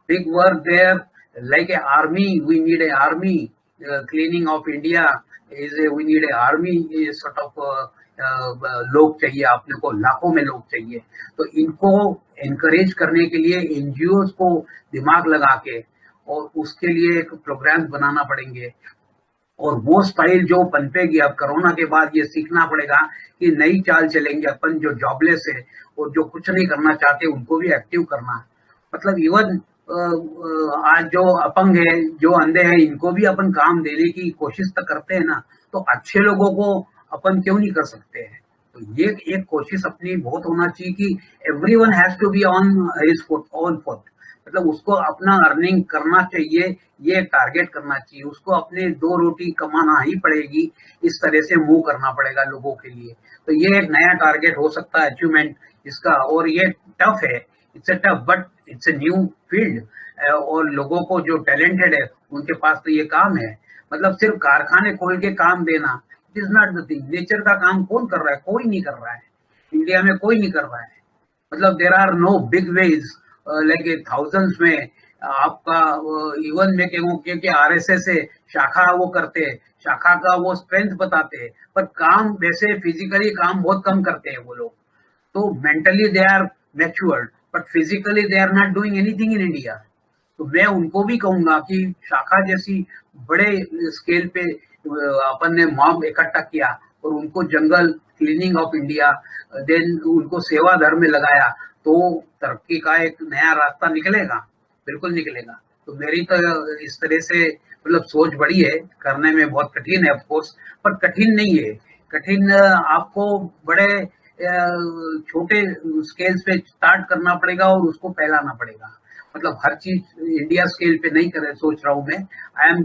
big work there. Like a army, we need a army. Cleaning of India is we need a army sort of. लोग चाहिए, आपने को लाखों में लोग चाहिए. तो इनको एनकरेज करने के लिए एनजीओ को दिमाग लगा के और उसके लिए एक प्रोग्राम बनाना पड़ेंगे. और वो स्टाइल जो पनपेगी अब कोरोना के बाद, ये सीखना पड़ेगा कि नई चाल चलेंगे अपन. जो जॉबलेस है और जो कुछ नहीं करना चाहते उनको भी एक्टिव करना. मतलब इवन आज जो अपंग है, जो अंधे हैं, इनको भी अपन काम देने की कोशिश तो करते हैं ना, तो अच्छे लोगों को अपन क्यों नहीं कर सकते हैं. तो ये एक कोशिश अपनी बहुत होना चाहिए कि everyone has to be on his foot, on foot. मतलब उसको अपना अर्निंग करना चाहिए, ये टारगेट करना चाहिए. उसको अपने दो रोटी कमाना ही पड़ेगी, इस तरह से मूव करना पड़ेगा लोगों के लिए. तो ये एक नया टारगेट हो सकता है अचीवमेंट इसका. और ये टफ है, it's a tough, but it's a new field. और लोगों को जो टैलेंटेड है उनके पास तो ये काम है. मतलब सिर्फ कारखाने खोल के काम देना, it is not the thing. Nature का काम कौन कर रहा है? कोई नहीं कर रहा है, इंडिया में कोई नहीं कर रहा है. मतलब there are no big wage like thousands में आपका. इवन में क्योंकि आरएसएस से शाखा वो करते हैं, शाखा का वो स्ट्रेंथ बताते हैं, पर काम वैसे फिजिकली काम बहुत कम करते हैं वो लोग. तो mentally they are matured, but physically they are not doing anything in India. तो मैं उनको भी कहूंगा कि शाखा जैसी बड़े स्केल पे अपन ने मॉब इकट्ठा किया और उनको जंगल क्लीनिंग ऑफ इंडिया, देन उनको सेवा धर्म में लगाया, तो तरक्की का एक नया रास्ता निकलेगा, बिल्कुल निकलेगा। तो मेरी तो इस तरह से मतलब सोच बड़ी है, करने में बहुत कठिन है ऑफ कोर्स, पर कठिन नहीं है। कठिन आपको बड़े छोटे स्केल्स पे स्टार्ट करना पड़ेगा और उसको फैलाना पड़ेगा। मतलब हर चीज इंडिया स्केल पे नहीं करे सोच रहा हूँ मैं, आई एम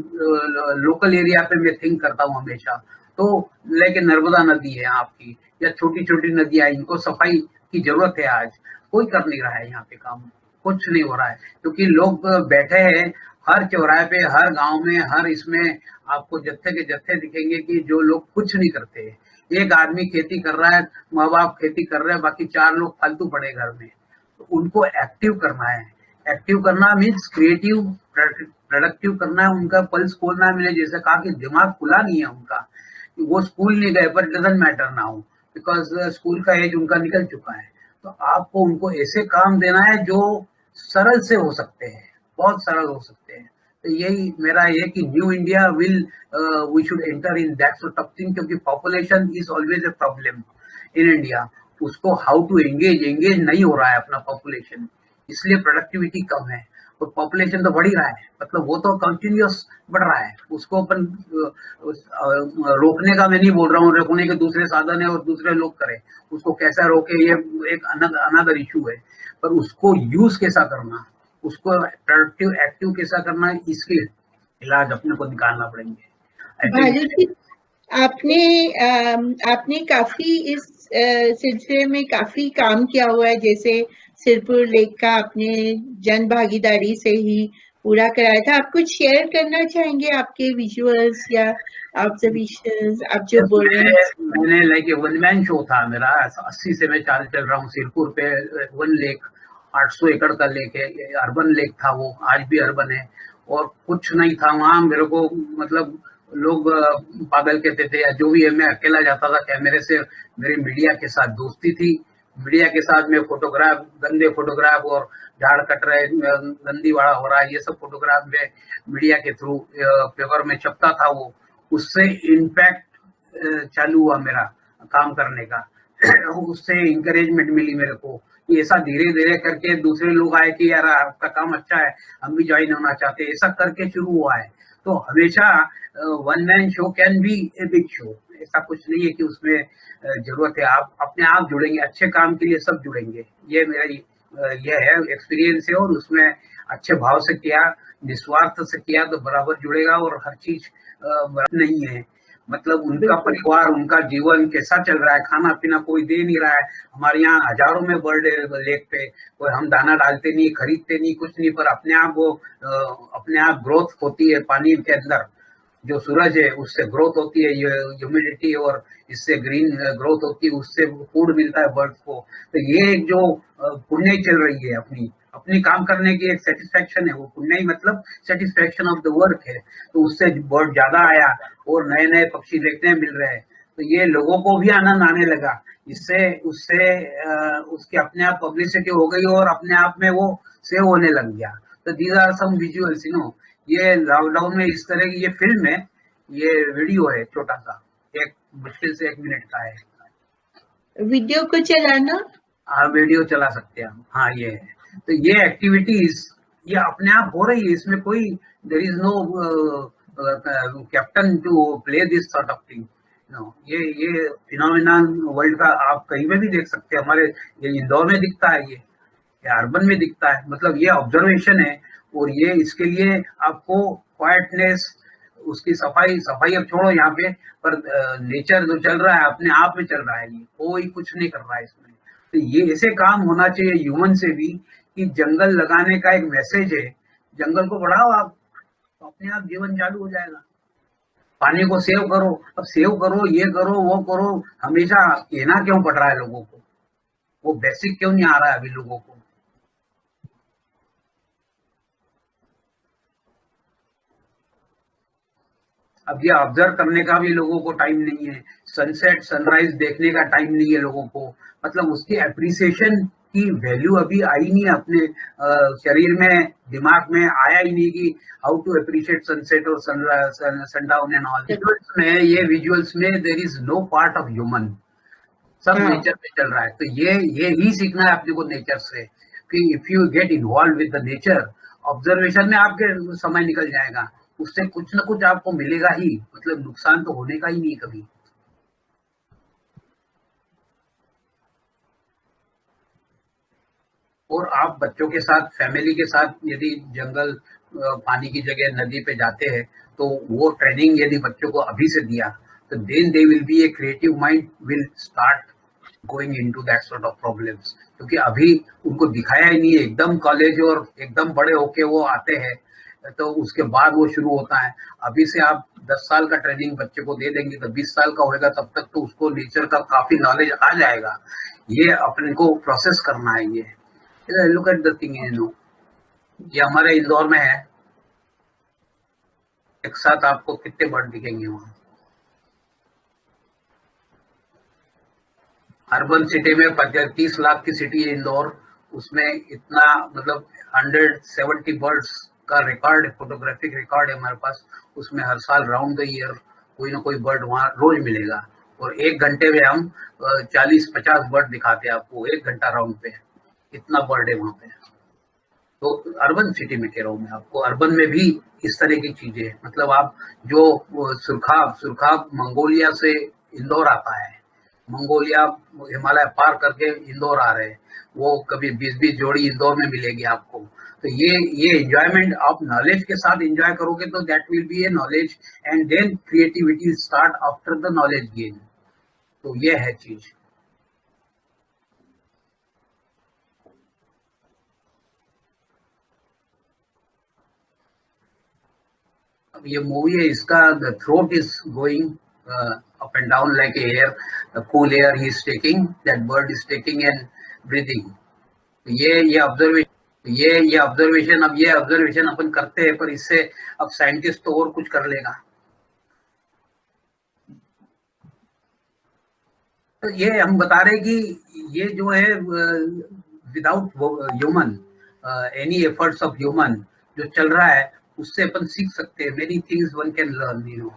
लोकल एरिया पे मैं थिंक करता हूँ हमेशा। तो लेकिन नर्मदा नदी है आपकी, या छोटी छोटी नदियां, इनको सफाई की जरूरत है। आज कोई कर नहीं रहा है यहाँ पे काम, कुछ नहीं हो रहा है, क्योंकि लोग बैठे हैं हर चौराहे पे, हर गांव में, हर इसमें आपको जत्थे के जत्थे दिखेंगे कि जो लोग कुछ नहीं करते। एक आदमी खेती कर रहा है, माँ बाप खेती कर रहे हैं, बाकी 4 लोग फालतू पड़े घर में। तो उनको एक्टिव करना है। एक्टिव करना मीन्स क्रिएटिव, प्रोडक्टिव करना है, उनका पल्स खोलना है। मैंने जैसे कहा कि दिमाग खुला नहीं है उनका, वो स्कूल नहीं गए, पर doesn't matter now, because school का एज उनका निकल चुका है। तो आपको उनको ऐसे काम देना है जो सरल से हो सकते हैं, बहुत सरल हो सकते हैं। तो यही मेरा ये कि new India will we should enter in that sort of thing, क्योंकि population is always a problem in India. उसको हाउ टू एंगेज नहीं हो रहा है अपना पॉपुलेशन, इसलिए प्रोडक्टिविटी कम है। और पॉपुलेशन तो बढ़ ही रहा है, मतलब वो तो कंटिन्यूस बढ़ रहा है, उसको अपन रोकने का मैं नहीं बोल रहा हूँ, रोकने के दूसरे साधन है और दूसरे लोग करें, उसको कैसा रोके ये एक अनदर इशू है। पर उसको यूज कैसा करना, उसको प्रोडक्टिव एक्टिव कैसा करना, इसके इलाज अपने को निकालना पड़ेंगे। भालू जी, आपने काफी इस सिलसिले में काफी काम किया हुआ है। जैसे सिरपुर लेक का आपने जन भागीदारी से ही पूरा कराया था। आप कुछ शेयर करना चाहेंगे, आपके विजुअल्स या ऑब्जर्वेशंस, आप जो बोल रहे हैं? मैंने लाइक वन मैन शो था मेरा, 80 से मैं चल रहा हूँ सिरपुर पे। वन लेक, 800 एकड़ का लेक है, अर्बन लेक था वो, आज भी अर्बन है। और कुछ नहीं था वहाँ, मेरे को मतलब लोग पागल कहते थे या जो भी है। मैं अकेला जाता था कैमरे से, मेरी मीडिया के साथ दोस्ती थी, मीडिया के साथ में फोटोग्राफ, गंदे फोटोग्राफ और झाड़ कट रहे, गंदी वाड़ा हो रहा है, ये सब फोटोग्राफ में मीडिया के थ्रू पेपर में छपता था वो। उससे इम्पैक्ट चालू हुआ मेरा काम करने का, उससे इंकरेजमेंट मिली मेरे को। कि ऐसा धीरे धीरे करके दूसरे लोग आए कि यार आपका काम अच्छा है, हम भी ज्वाइन होना चाहते हैं, ऐसा करके शुरू हुआ है। तो हमेशा one man show can be a big show, ऐसा कुछ नहीं है कि उसमें जरूरत है। आप अपने आप जुड़ेंगे, अच्छे काम के लिए सब जुड़ेंगे, ये मेरा ये है एक्सपीरियंस है। और उसमें अच्छे भाव से किया, निस्वार्थ से किया तो बराबर जुड़ेगा। और हर चीज नहीं है, मतलब उनका परिवार, उनका जीवन कैसा चल रहा है, खाना पीना कोई दे नहीं रहा है। हमारे यहाँ हजारों में बर्ड है लेक पे, कोई हम दाना डालते नहीं, खरीदते नहीं, कुछ नहीं, पर अपने आप वो अपने आप ग्रोथ होती है। पानी के अंदर जो सूरज है उससे ग्रोथ होती है, ह्यूमिडिटी और इससे ग्रीन ग्रोथ होती है, उससे फूड मिलता है बर्ड्स को। तो ये एक जो पुण्य चल रही है, अपनी काम करने की एक सेटिस्फेक्शन है, वो पुण्य ही मतलब सेटिस्फेक्शन ऑफ द वर्क है। तो उससे बर्ड ज्यादा आया और नए नए पक्षी देखने मिल रहे हैं, तो ये लोगों को भी आनंद आने लगा। इससे उससे उसकी अपने आप पब्लिसिटी हो गई और अपने आप में वो सेव होने लग गया। तो दीज आर सम विजुअल्स, ये लॉकडाउन में इस तरह की ये फिल्म है, ये वीडियो है छोटा सा, एक मुश्किल से 1 मिनट का है। वीडियो को चलाना, हाँ वीडियो चला सकते हैं हम, हाँ ये है। तो ये एक्टिविटीज ये अपने आप हो रही है, इसमें कोई there is no captain to play this sort of thing. ये फिनोमिनन वर्ल्ड का आप कहीं में भी देख सकते हैं। हमारे ये इंदौर में दिखता है, ये अर्बन में दिखता है, मतलब ये ऑब्जर्वेशन है। और ये इसके लिए आपको क्वाइटनेस, उसकी सफाई अब छोड़ो यहाँ पे, पर नेचर जो चल रहा है अपने आप में चल रहा है, ये कोई कुछ नहीं कर रहा है इसमें। तो ये ऐसे काम होना चाहिए ह्यूमन से भी, कि जंगल लगाने का एक मैसेज है, जंगल को बढ़ाओ आप, तो अपने आप जीवन चालू हो जाएगा। पानी को सेव करो, अब सेव करो, ये करो, वो करो, हमेशा कहना क्यों पड़ रहा है लोगों को, वो बेसिक क्यों नहीं आ रहा है अभी लोगों को। अब ये ऑब्जर्व करने का भी लोगों को टाइम नहीं है, सनसेट सनराइज देखने का टाइम नहीं है लोगों को, मतलब उसकी एप्रिसिएशन की वैल्यू अभी आई नहीं है, अपने शरीर में, दिमाग में आया ही नहीं कि हाउ टू अप्रिशिएट सनसेट और सनडाउन एंड ऑल। विजुअल्स में, ये विजुअल्स में there is no part of human, सब हाँ। नेचर पे चल रहा है। तो ये ही सीखना है अपने को नेचर से कि if you get involve with the nature, observation में आपके समय निकल जाएगा, उससे कुछ ना कुछ आपको मिलेगा ही, मतलब नुकसान तो होने का ही नहीं कभी। और आप बच्चों के साथ, फैमिली के साथ यदि जंगल, पानी की जगह नदी पे जाते हैं, तो वो ट्रेनिंग यदि बच्चों को अभी से दिया, तो then they will be a creative mind will start going into that sort of problems. क्योंकि अभी उनको दिखाया ही नहीं है, एकदम कॉलेज और एकदम बड़े होके वो आते हैं, तो उसके बाद वो शुरू होता है। अभी से आप 10 साल का ट्रेनिंग बच्चे को दे देंगे तो 20 साल का होएगा, तब तक तो उसको नेचर का काफी नॉलेज आ जाएगा। ये अपने को प्रोसेस करना है। ये लुक एट द थिंग, ये हमारे इंदौर में है। एक साथ आपको कितने बर्ड दिखेंगे वहां? अर्बन सिटी में 30 लाख की सिटी है इंदौर, उसमें इतना मतलब 170 बर्ड्स का रिकॉर्ड, फोटोग्राफिक रिकॉर्ड है हमारे पास। उसमें हर साल राउंड द ईयर कोई ना कोई बर्ड वहाँ रोज मिलेगा। और 1 घंटे में हम 40-50 बर्ड दिखाते हैं आपको, 1 घंटा राउंड पे। इतना बर्ड है वहाँ पे। तो अर्बन सिटी में कह रहा हूँ मैं आपको, अर्बन में भी इस तरह की चीजें, मतलब आप जो सुरखाब मंगोलिया से इंदौर आता है, मंगोलिया हिमालय पार करके इंदौर आ रहे हैं, वो कभी 20-20 जोड़ी इंदौर में मिलेगी आपको। तो ये एंजॉयमेंट आप नॉलेज के साथ एंजॉय करोगे तो that will be a knowledge, and then creativity start after the knowledge gain. तो ये है चीज। अब ये मूवी है, इसका the throat is going up and down like air, the cool air he is taking, that bird is taking and breathing. ये observation, अब ये ऑब्जर्वेशन अपन करते हैं, पर इससे अब साइंटिस्ट तो और कुछ कर लेगा। तो ये हम बता रहे कि ये जो है without human, any efforts of human जो चल रहा है, उससे अपन सीख सकते हैं। Many things one can learn.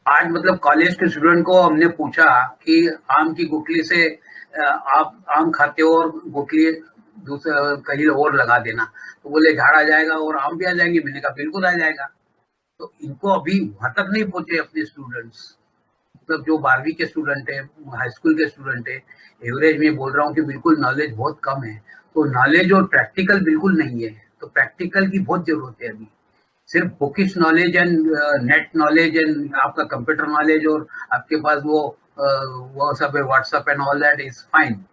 आज मतलब कॉलेज के स्टूडेंट को हमने पूछा कि आम की गुठली से आप आम खाते हो और गुठली दूसरे कहीं और लगा देना, तो बोले झाड़ आ जाएगा और आम भी आ जाएंगे। मैंने कहा बिल्कुल आ जाएगा। तो इनको अभी वहां तक नहीं पहुंचे अपने स्टूडेंट्स, मतलब जो 12वीं के स्टूडेंट है, हाई स्कूल के स्टूडेंट है, एवरेज में बोल रहा हूँ कि बिल्कुल नॉलेज बहुत कम है। तो नॉलेज और प्रैक्टिकल बिल्कुल नहीं है, तो प्रैक्टिकल की बहुत जरूरत है अभी। सिर्फ bookish knowledge and net knowledge and आपका कंप्यूटर नॉलेज और आपके पास वो सब है, WhatsApp and all that is fine,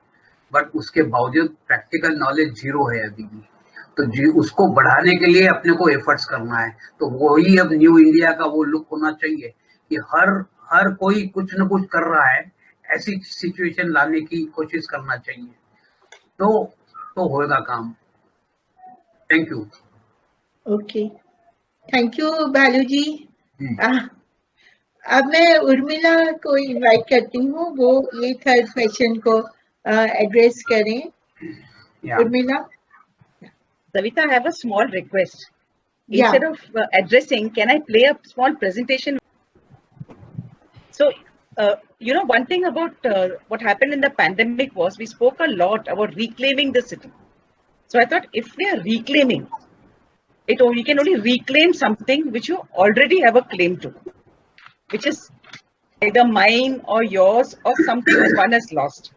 but उसके बावजूद प्रैक्टिकल नॉलेज जीरो है अभी भी। तो उसको बढ़ाने के लिए अपने को एफर्ट्स करना है। तो वही अब न्यू इंडिया का वो लुक होना चाहिए कि हर कोई कुछ न कुछ कर रहा है, ऐसी सिचुएशन लाने की कोशिश करना चाहिए, तो होगा काम। Thank you. Okay, thank you भालू जी। अब मैं उर्मिला को इनवाइट करती हूँ, वो ये थर्ड क्वेश्चन को एड्रेस करें। Urmila. Savita, I have a small request. Instead of addressing, can I play a small presentation? So, one thing about what happened in the pandemic was we spoke a lot about reclaiming the city. So I thought if we are reclaiming it, we can only reclaim something which you already have a claim to, which is either mine or yours or something which one has lost.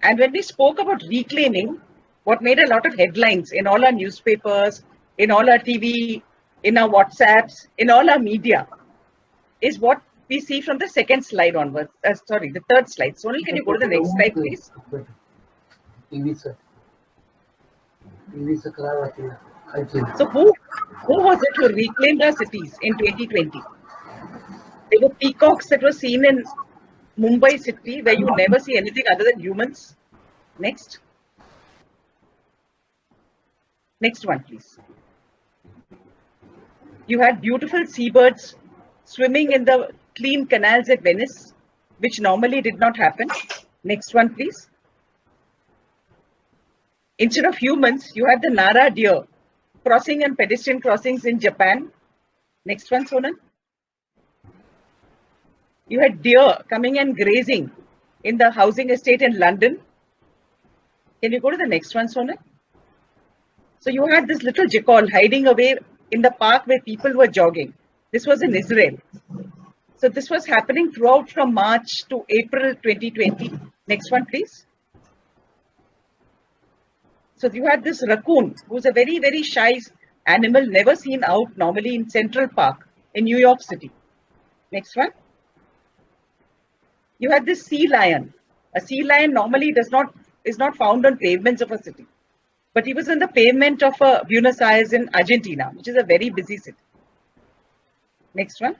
And when we spoke about reclaiming, what made a lot of headlines in all our newspapers, in all our TV, in our WhatsApps, in all our media, is what we see from the second slide onwards. The third slide. Sonal, can you go to the next slide, please? So who was it who reclaimed our cities in 2020? There were peacocks that were seen in Mumbai city where you never see anything other than humans. Next. Next one, please. You had beautiful seabirds swimming in the clean canals at Venice, which normally did not happen. Next one, please. Instead of humans, you had the Nara deer crossing and pedestrian crossings in Japan. Next one, Sonal. You had deer coming and grazing in the housing estate in London. Can you go to the next one, Sonal? So you had this little jackal hiding away in the park where people were jogging. This was in Israel. So this was happening throughout from March to April 2020. Next one, please. So you had this raccoon, who's a very, very shy animal, never seen out normally in Central Park in New York City. Next one. You had this sea lion. A sea lion normally is not found on pavements of a city, but he was on the pavement of Buenos Aires in Argentina, which is a very busy city. Next one.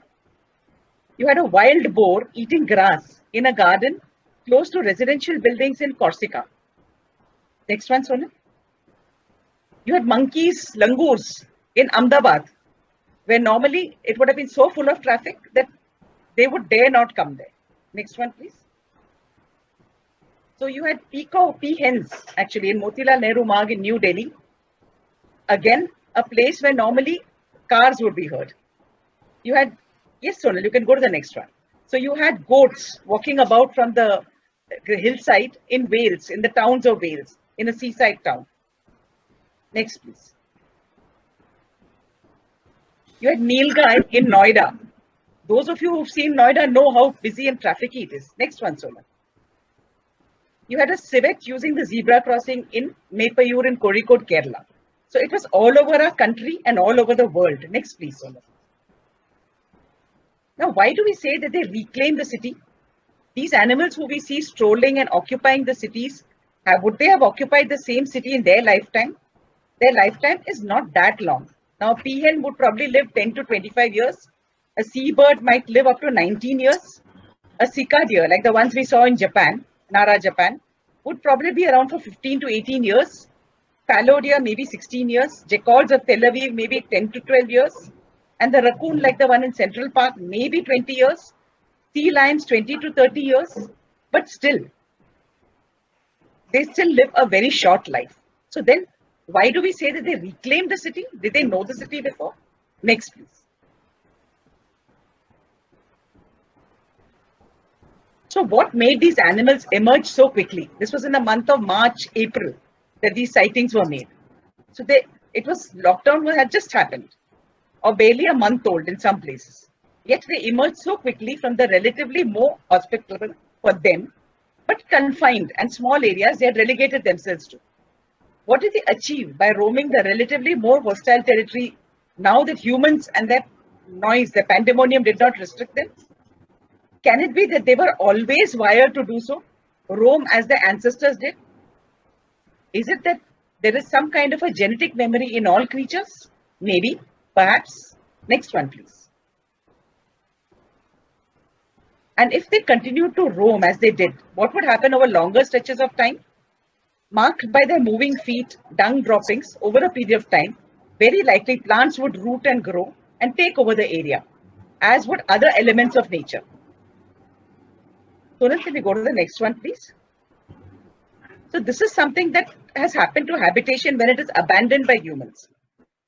You had a wild boar eating grass in a garden close to residential buildings in Corsica. Next one, Sonal. You had monkeys, langurs in Ahmedabad, where normally it would have been so full of traffic that they would dare not come there. Next one, please. So you had peahens actually in Motilal Nehru Marg in New Delhi. Again, a place where normally cars would be heard. You had, yes, Sonal, you can go to the next one. So you had goats walking about from the hillside in Wales, in the towns of Wales, in a seaside town. Next, please. You had Nilgai in Noida. Those of you who've seen Noida know how busy and trafficy it is. Next one, Sonal. You had a civet using the zebra crossing in Mepayur in Kozhikode, Kerala. So it was all over our country and all over the world. Next, please, Sonal. Now, why do we say that they reclaim the city? These animals who we see strolling and occupying the cities, would they have occupied the same city in their lifetime? Their lifetime is not that long. Now, a peahen would probably live 10 to 25 years. A seabird might live up to 19 years. A cicada, like the ones we saw in Japan, Nara, Japan, would probably be around for 15 to 18 years. Fallow deer, maybe 16 years. Jackals of Tel Aviv, maybe 10 to 12 years. And the raccoon, like the one in Central Park, maybe 20 years. Sea lions, 20 to 30 years. But still, they still live a very short life. So then, why do we say that they reclaimed the city? Did they know the city before? Next, please. So what made these animals emerge so quickly? This was in the month of March, April, that these sightings were made. So lockdown had just happened, or barely a month old in some places. Yet they emerged so quickly from the relatively more hospitable for them, but confined and small areas they had relegated themselves to. What did they achieve by roaming the relatively more hostile territory now that humans and their noise, their pandemonium did not restrict them? Can it be that they were always wired to do so, roam as their ancestors did? Is it that there is some kind of a genetic memory in all creatures? Maybe, perhaps. Next one, please. And if they continued to roam as they did, what would happen over longer stretches of time? Marked by their moving feet, dung droppings over a period of time, very likely plants would root and grow and take over the area, as would other elements of nature. Sonal, can we go to the next one, please? So this is something that has happened to habitation when it is abandoned by humans.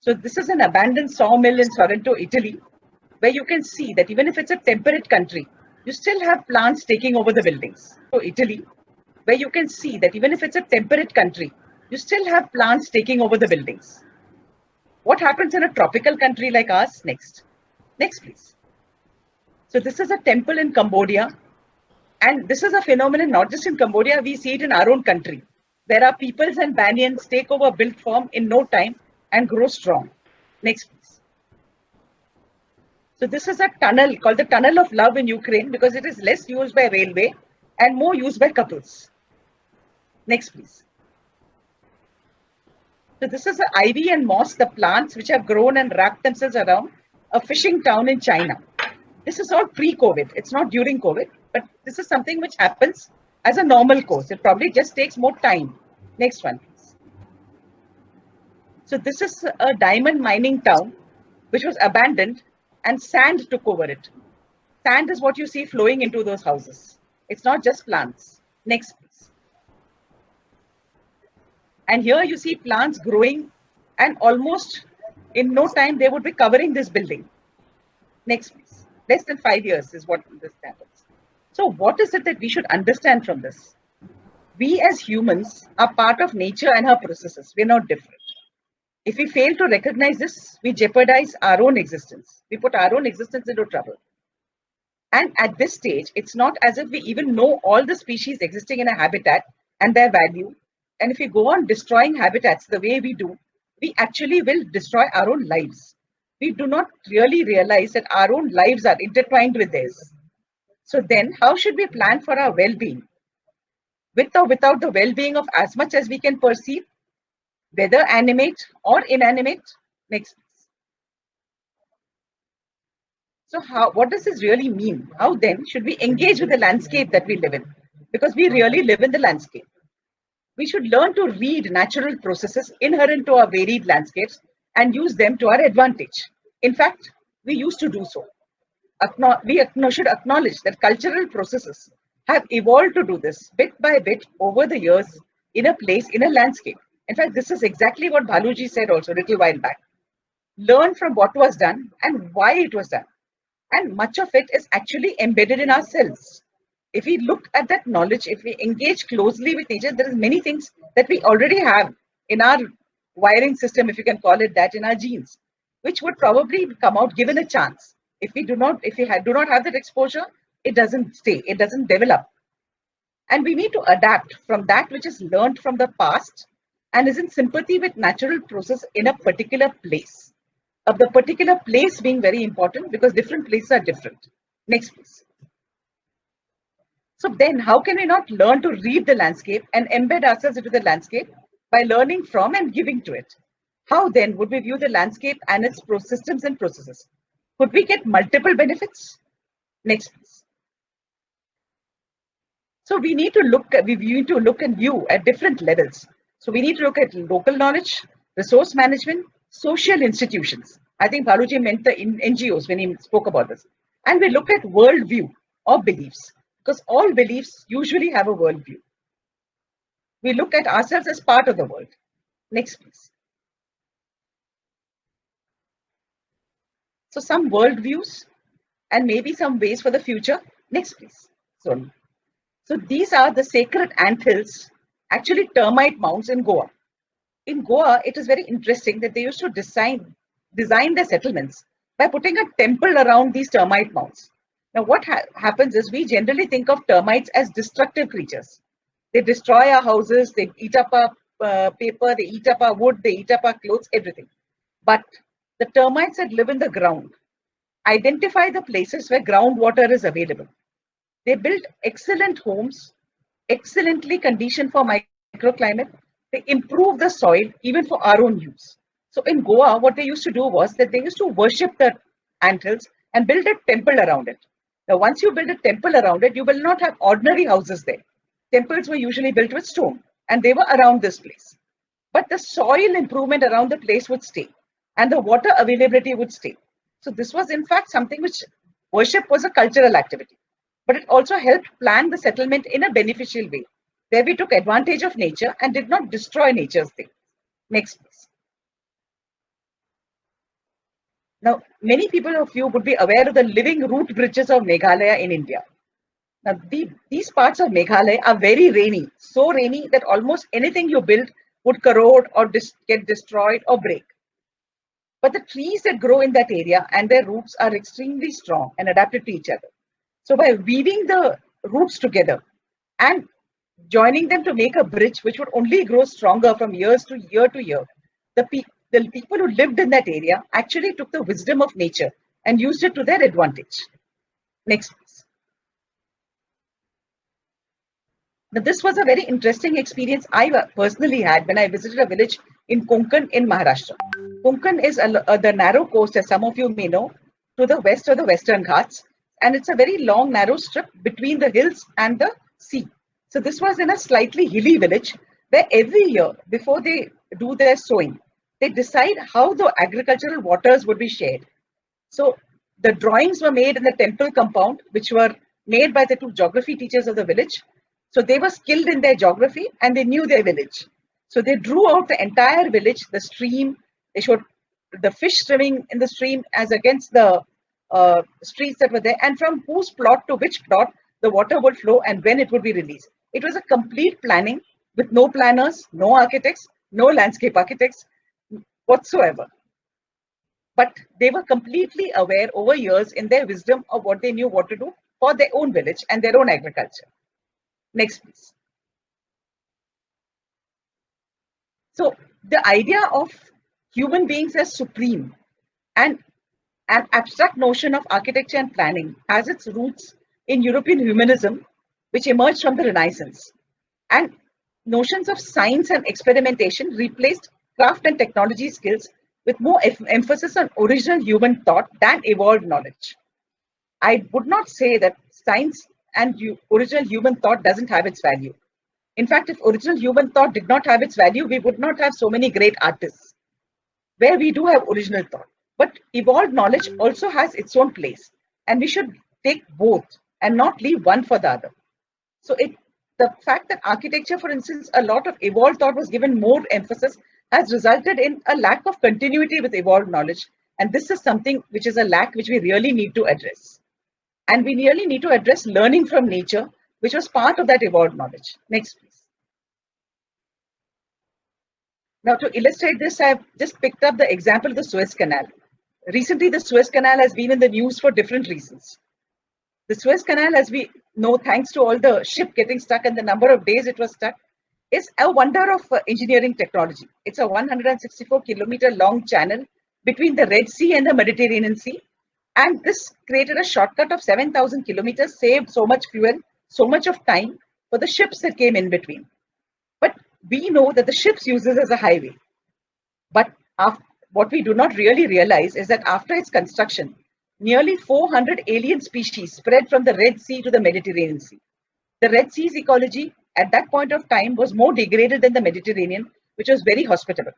So this is an abandoned sawmill in Sorrento, Italy, where you can see that even if it's a temperate country, you still have plants taking over the buildings. So Italy, where you can see that even if it's a temperate country, you still have plants taking over the buildings. What happens in a tropical country like ours? Next, please. So this is a temple in Cambodia. And this is a phenomenon not just in Cambodia, we see it in our own country. There are peoples and banyans take over built form in no time and grow strong. Next, please. So this is a tunnel called the Tunnel of Love in Ukraine because it is less used by railway and more used by couples. Next, please. So this is the ivy and moss, the plants which have grown and wrapped themselves around a fishing town in China. This is all pre-COVID. It's not during COVID, but this is something which happens as a normal course. It probably just takes more time. Next one, please. So this is a diamond mining town which was abandoned and sand took over it. Sand is what you see flowing into those houses. It's not just plants. Next, please. And here you see plants growing and almost in no time they would be covering this building. Next, please. Less than 5 years is what this happens. So what is it that we should understand from this? We as humans are part of nature and her processes. We're not different. If we fail to recognize this, we jeopardize our own existence. We put our own existence into trouble. And at this stage, it's not as if we even know all the species existing in a habitat and their value. And if we go on destroying habitats the way we do, we actually will destroy our own lives. We do not really realize that our own lives are intertwined with theirs. So then how should we plan for our well-being? With or without the well-being of as much as we can perceive, whether animate or inanimate? Next. So what does this really mean? How then should we engage with the landscape that we live in? Because we really live in the landscape. We should learn to read natural processes inherent to our varied landscapes and use them to our advantage. In fact, we used to do so. We should acknowledge that cultural processes have evolved to do this bit by bit over the years in a place, in a landscape. In fact, this is exactly what Bhaluji said also a little while back. Learn from what was done and why it was done. And much of it is actually embedded in ourselves. If we look at that knowledge, if we engage closely with nature, there is many things that we already have in our wiring system, if you can call it that, in our genes, which would probably come out given a chance. If we do not have that exposure, it doesn't stay, it doesn't develop. And we need to adapt from that which is learned from the past and is in sympathy with natural process in a particular place. Of the particular place being very important because different places are different. Next, please. So then how can we not learn to read the landscape and embed ourselves into the landscape by learning from and giving to it? How then would we view the landscape and its systems and processes? Could we get multiple benefits? Next, please. So we need to look and view at different levels. So we need to look at local knowledge, resource management, social institutions. I think Bhaluji meant the NGOs when he spoke about this. And we look at worldview or beliefs, because all beliefs usually have a worldview. We look at ourselves as part of the world. Next, please. So some worldviews and maybe some ways for the future. Next, please. So these are the sacred anthills, actually termite mounds in Goa. In Goa, it is very interesting that they used to design their settlements by putting a temple around these termite mounds. Now, what happens is we generally think of termites as destructive creatures. They destroy our houses, they eat up our paper, they eat up our wood, they eat up our clothes, everything. But the termites that live in the ground identify the places where groundwater is available. They build excellent homes, excellently conditioned for microclimate. They improve the soil even for our own use. So in Goa, what they used to do was that they used to worship the anthills and build a temple around it. Now, once you build a temple around it, you will not have ordinary houses there. Temples were usually built with stone and they were around this place. But the soil improvement around the place would stay and the water availability would stay. So this was in fact something which worship was a cultural activity, but it also helped plan the settlement in a beneficial way, where we took advantage of nature and did not destroy nature's things. Next, please. Now, many people of you would be aware of the living root bridges of Meghalaya in India. Now, these parts of Meghalaya are very rainy, so rainy that almost anything you build would corrode or get destroyed or break. But the trees that grow in that area and their roots are extremely strong and adapted to each other. So by weaving the roots together and joining them to make a bridge which would only grow stronger from years to year to year, the people who lived in that area actually took the wisdom of nature and used it to their advantage. Next, please. Now, this was a very interesting experience I personally had when I visited a village in Konkan in Maharashtra. Konkan is the narrow coast, as some of you may know, to the west of the Western Ghats. And it's a very long, narrow strip between the hills and the sea. So this was in a slightly hilly village where every year, before they do their sowing, they decide how the agricultural waters would be shared. So the drawings were made in the temple compound, which were made by the two geography teachers of the village. So they were skilled in their geography and they knew their village. So they drew out the entire village, the stream. They showed the fish swimming in the stream as against the streets that were there, and from whose plot to which plot the water would flow and when it would be released. It was a complete planning with no planners, no architects, no landscape architects whatsoever. But they were completely aware over years in their wisdom of what they knew what to do for their own village and their own agriculture. Next, please. So the idea of human beings as supreme and an abstract notion of architecture and planning has its roots in European humanism, which emerged from the Renaissance. And notions of science and experimentation replaced craft and technology skills with more emphasis on original human thought than evolved knowledge. I would not say that science and original human thought doesn't have its value. In fact, if original human thought did not have its value, we would not have so many great artists, where we do have original thought. But evolved knowledge also has its own place, and we should take both and not leave one for the other. So the fact that architecture, for instance, a lot of evolved thought was given more emphasis has resulted in a lack of continuity with evolved knowledge. And this is something which is a lack which we really need to address. And we really need to address learning from nature, which was part of that evolved knowledge. Next, please. Now, to illustrate this, I've just picked up the example of the Suez Canal. Recently, the Suez Canal has been in the news for different reasons. The Suez Canal, as we know, thanks to all the ship getting stuck and the number of days it was stuck, is a wonder of engineering technology. It's a 164-kilometer long channel between the Red Sea and the Mediterranean Sea. And this created a shortcut of 7,000 kilometers, saved so much fuel, so much of time for the ships that came in between. But we know that the ships use this as a highway. But what we do not really realize is that after its construction, nearly 400 alien species spread from the Red Sea to the Mediterranean Sea. The Red Sea's ecology at that point of time was more degraded than the Mediterranean, which was very hospitable.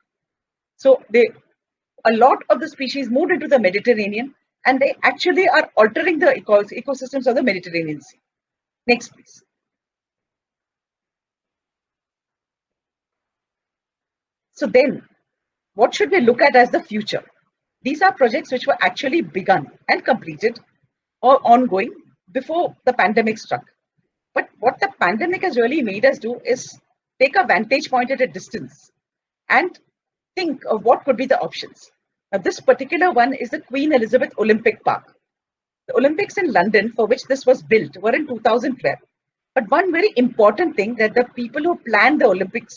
So a lot of the species moved into the Mediterranean, and they actually are altering the ecosystems of the Mediterranean Sea. Next, please. So then, what should we look at as the future? These are projects which were actually begun and completed or ongoing before the pandemic struck. But what the pandemic has really made us do is take a vantage point at a distance and think of what could be the options. Now, this particular one is the Queen Elizabeth Olympic Park. The Olympics in London, for which this was built, were in 2012. But one very important thing that the people who planned the Olympic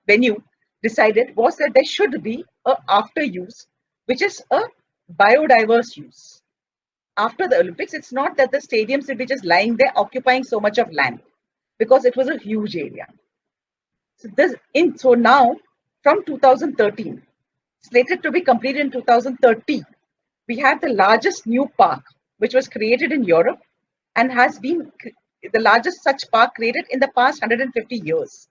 venue decided was that there should be a after use, which is a biodiverse use. After the Olympics, it's not that the stadiums will be just lying there occupying so much of land, because it was a huge area. So now, from 2013, slated to be completed in 2030, we have the largest new park, which was created in Europe and has been the largest such park created in the past 150 years.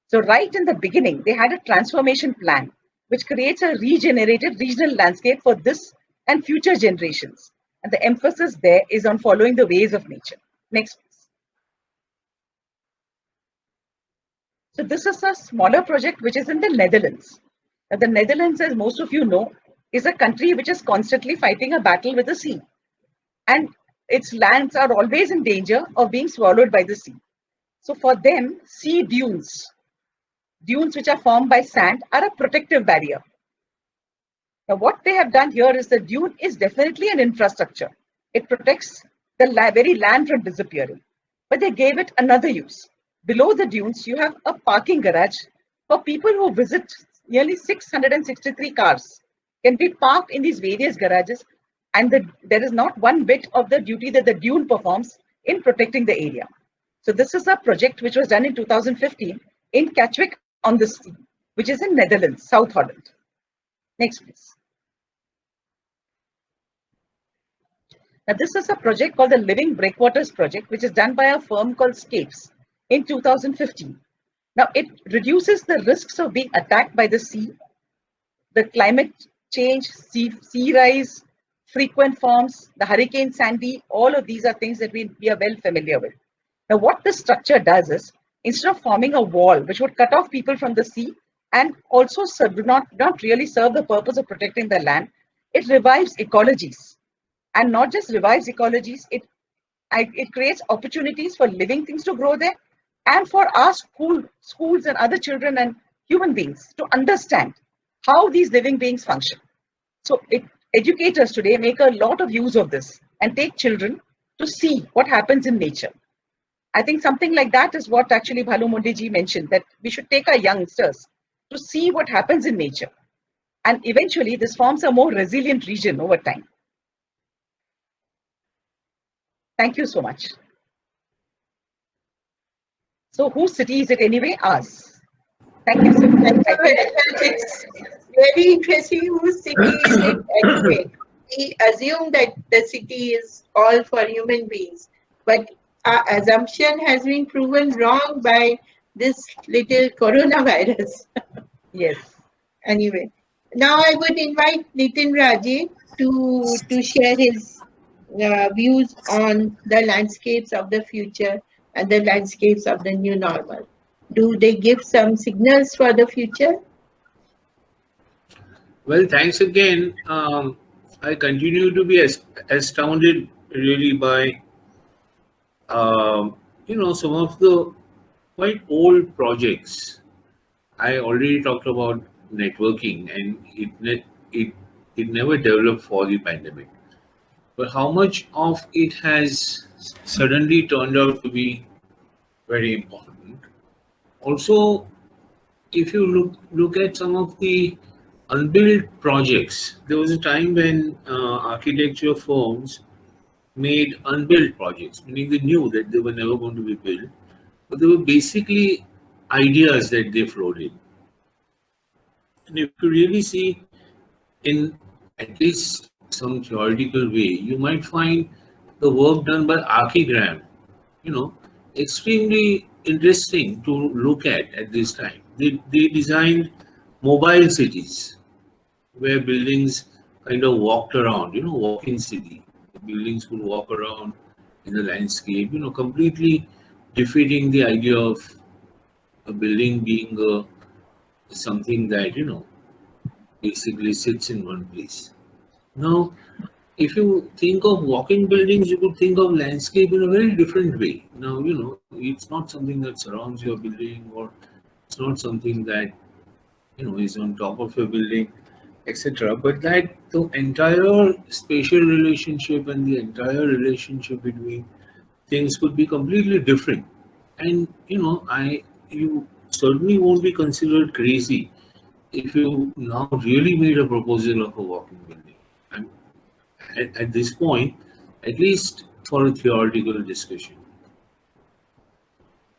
So right in the beginning, they had a transformation plan, which creates a regenerated regional landscape for this and future generations. And the emphasis there is on following the ways of nature. Next, please. So this is a smaller project which is in the Netherlands. Now, the Netherlands, as most of you know, is a country which is constantly fighting a battle with the sea. And its lands are always in danger of being swallowed by the sea. So for them, sea dunes which are formed by sand, are a protective barrier. Now, what they have done here is the dune is definitely an infrastructure. It protects the very land from disappearing. But they gave it another use. Below the dunes, you have a parking garage for people who visit. Nearly 663 cars can be parked in these various garages, and there is not one bit of the duty that the dune performs in protecting the area. So this is a project which was done in 2015 in Katwijk on the Sea, which is in Netherlands, South Holland. Next, please. Now, this is a project called the Living Breakwaters project, which is done by a firm called Scapes in 2015. Now, it reduces the risks of being attacked by the sea, the climate change, sea rise, frequent forms, the Hurricane Sandy. All of these are things that we are well familiar with. Now, what this structure does is, instead of forming a wall which would cut off people from the sea and also not really serve the purpose of protecting the land, it revives ecologies. And not just revives ecologies, it it creates opportunities for living things to grow there, and for our schools and other children and human beings to understand how these living beings function. So educators today make a lot of use of this and take children to see what happens in nature. I think something like that is what actually Bhalu Monde ji mentioned, that we should take our youngsters to see what happens in nature. And eventually this forms a more resilient region over time. Thank you so much. So whose city is it anyway? Ours. Thank you, sir. Thank you very much. It's very interesting. Whose city is it anyway? We assume that the city is all for human beings, but our assumption has been proven wrong by this little coronavirus. Yes. Anyway, now I would invite Nitin Rajeh to share his views on the landscapes of the future and the landscapes of the new normal. Do they give some signals for the future? Well, thanks again. I continue to be astounded really by some of the quite old projects. I already talked about networking, and it never developed for the pandemic. But how much of it has suddenly turned out to be very important. Also, if you look at some of the unbuilt projects, there was a time when architecture firms made unbuilt projects, meaning they knew that they were never going to be built, but they were basically ideas that they floated. And if you really see in at least some theoretical way, you might find the work done by Archigram, extremely interesting to look at this time. They designed mobile cities where buildings kind of walked around, walking city. The buildings could walk around in the landscape, completely defeating the idea of a building being something that, basically sits in one place. Now, if you think of walking buildings, you could think of landscape in a very different way. Now, it's not something that surrounds your building, or it's not something that, is on top of your building, etc. But that the entire spatial relationship and the entire relationship between things could be completely different. And, you certainly won't be considered crazy if you now really made a proposal of a walking building. And at this point, at least for a theoretical discussion.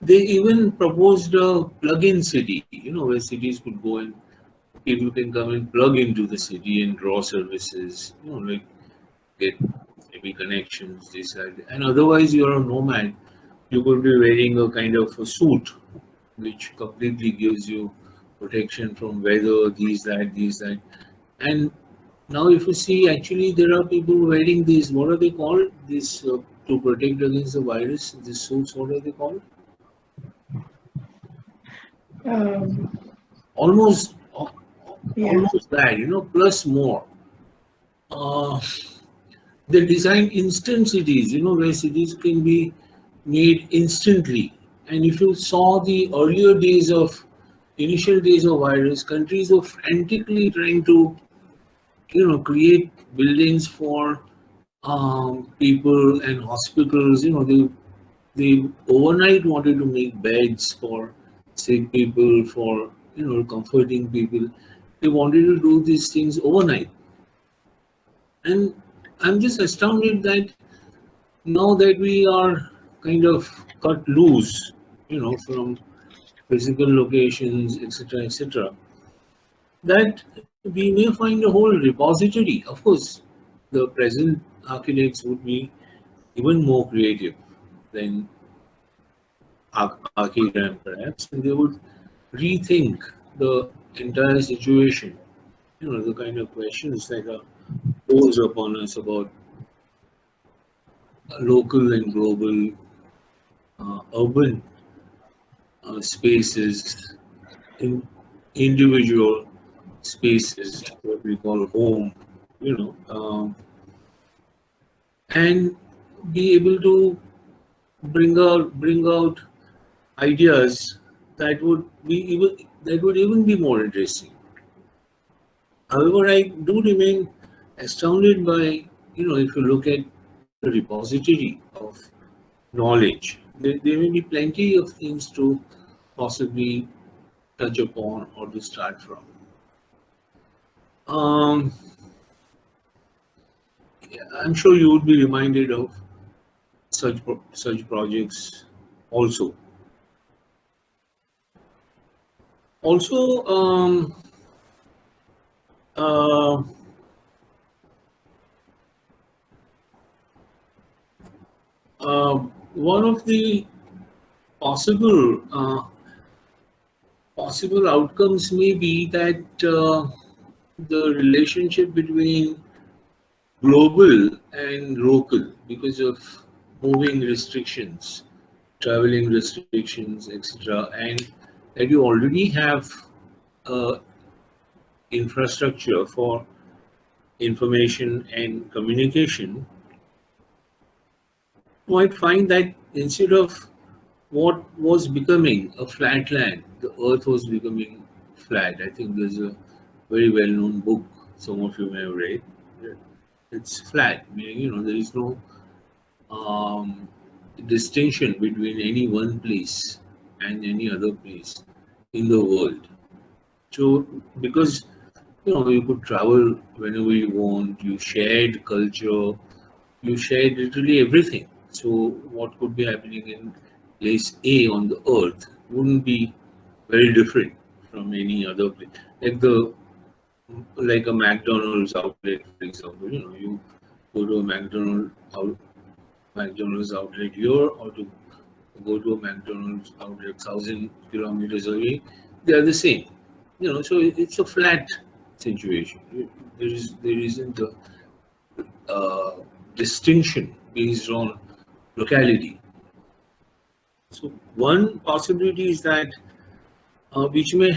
They even proposed a plug-in city, where cities could go and people can come and plug into the city and draw services, like get maybe connections, this, that. And otherwise you're a nomad. You could be wearing a kind of a suit, which completely gives you protection from weather, these, that. And now, if you see, actually, there are people wearing these, what are they called? This to protect against the virus, these suits, what are they called? Almost that, plus more. They design instant cities, where cities can be made instantly. And if you saw the initial days of virus, countries were frantically trying to create buildings for people and hospitals. They overnight wanted to make beds for sick people, for comforting people. They wanted to do these things overnight, and I'm just astounded that now that we are kind of cut loose, from physical locations, etc., that we may find a whole repository. Of course, the present architects would be even more creative than Archigram perhaps, and they would rethink the entire situation. The kind of questions that are posed upon us about local and global urban spaces, individual spaces, what we call home, and be able to bring out ideas that would even be more interesting. However, I do remain astounded by, if you look at the repository of knowledge, there may be plenty of things to possibly touch upon or to start from. Um, yeah, I'm sure you would be reminded of such projects also. Also, uh, one of the possible possible outcomes may be that the relationship between global and local, because of moving restrictions, traveling restrictions, etc., and that you already have uh, infrastructure for information and communication, you might find that instead of what was becoming a flat land, the earth was becoming flat. I think there's a very well known book, some of you may have read. It's flat, meaning, there is no um, distinction between any one place and any other place in the world. So, because you could travel whenever you want, you shared culture, you shared literally everything. So, what could be happening in place A on the earth wouldn't be very different from any other place. Like a McDonald's outlet, for example. You go to a McDonald's outlet here, or to go to a McDonald's outlet 1,000 kilometers away, they are the same. So it's a flat situation. There isn't a distinction based on locality. So one possibility is that which may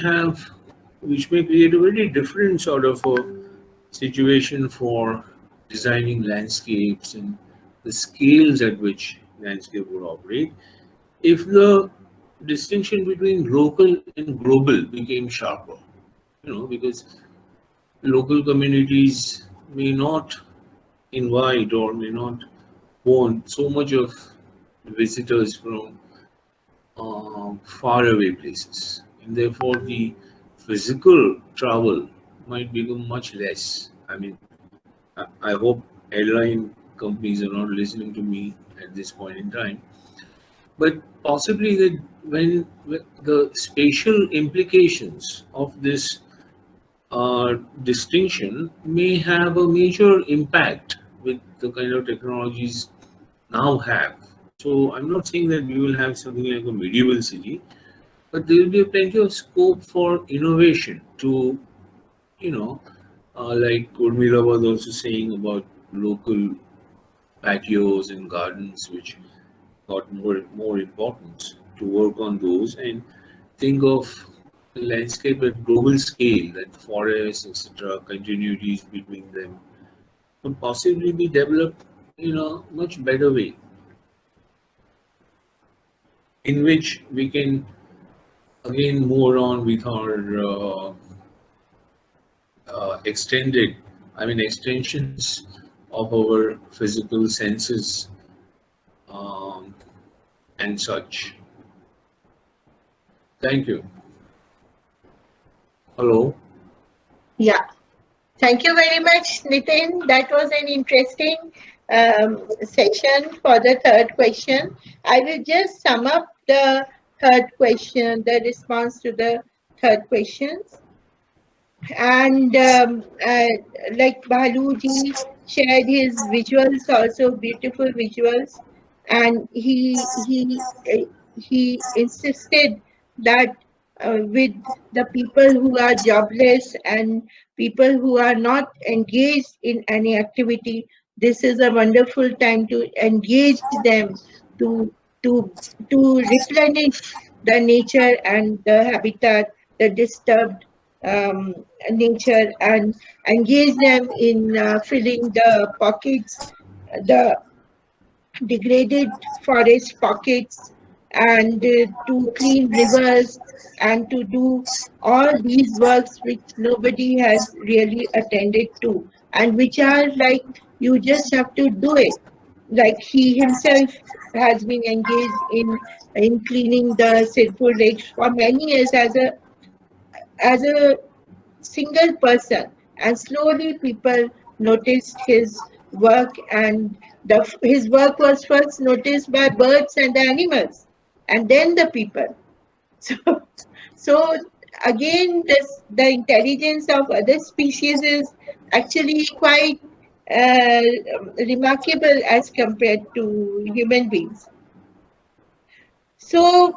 create a very different sort of a situation for designing landscapes and the scales at which landscape would operate, if the distinction between local and global became sharper. Because local communities may not invite or may not want so much of visitors from faraway places, and therefore the physical travel might become much less. I mean, I hope airline companies are not listening to me at this point in time, but possibly that when the spatial implications of this distinction may have a major impact with the kind of technologies now have. So I'm not saying that we will have something like a medieval city, but there will be plenty of scope for innovation to, like Urmila was also saying about local patios and gardens, which got more importance to work on those and think of the landscape at global scale, that forests, etc., continuities between them could possibly be developed in a much better way, in which we can again move on with our extensions of our physical senses um, and such. Thank you. Hello. Yeah. Thank you very much, Nitin. That was an interesting session for the third question. I will just sum up the third question, the response to the third questions. And like Bhaluji shared his visuals, also beautiful visuals, and he insisted that with the people who are jobless and people who are not engaged in any activity, this is a wonderful time to engage them to to to replenish the nature and the habitat, the disturbed um, nature, and engage them in filling the pockets, the degraded forest pockets and to clean rivers and to do all these works which nobody has really attended to and which are like you just have to do it. Like he himself has been engaged in cleaning the Sirpur lakes for many years as a single person, and slowly people noticed his work, and his work was first noticed by birds and the animals and then the people. So so again, the intelligence of other species is actually quite uh, remarkable as compared to human beings. So,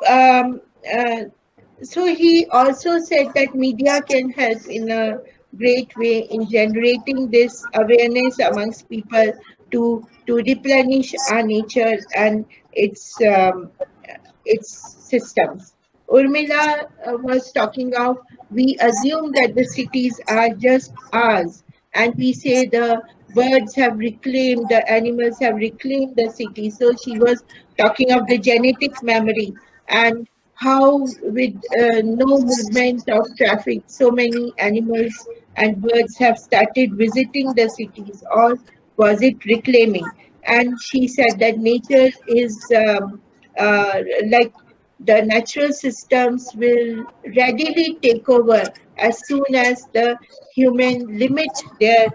so he also said that media can help in a great way in generating this awareness amongst people to replenish our nature and its systems. Urmila was talking of, we assume that the cities are just ours, and we say the birds have reclaimed, the animals have reclaimed the city. So she was talking of the genetic memory and how, with no movement of traffic, so many animals and birds have started visiting the cities, or was it reclaiming? And she said that nature is like the natural systems will readily take over as soon as the human limit their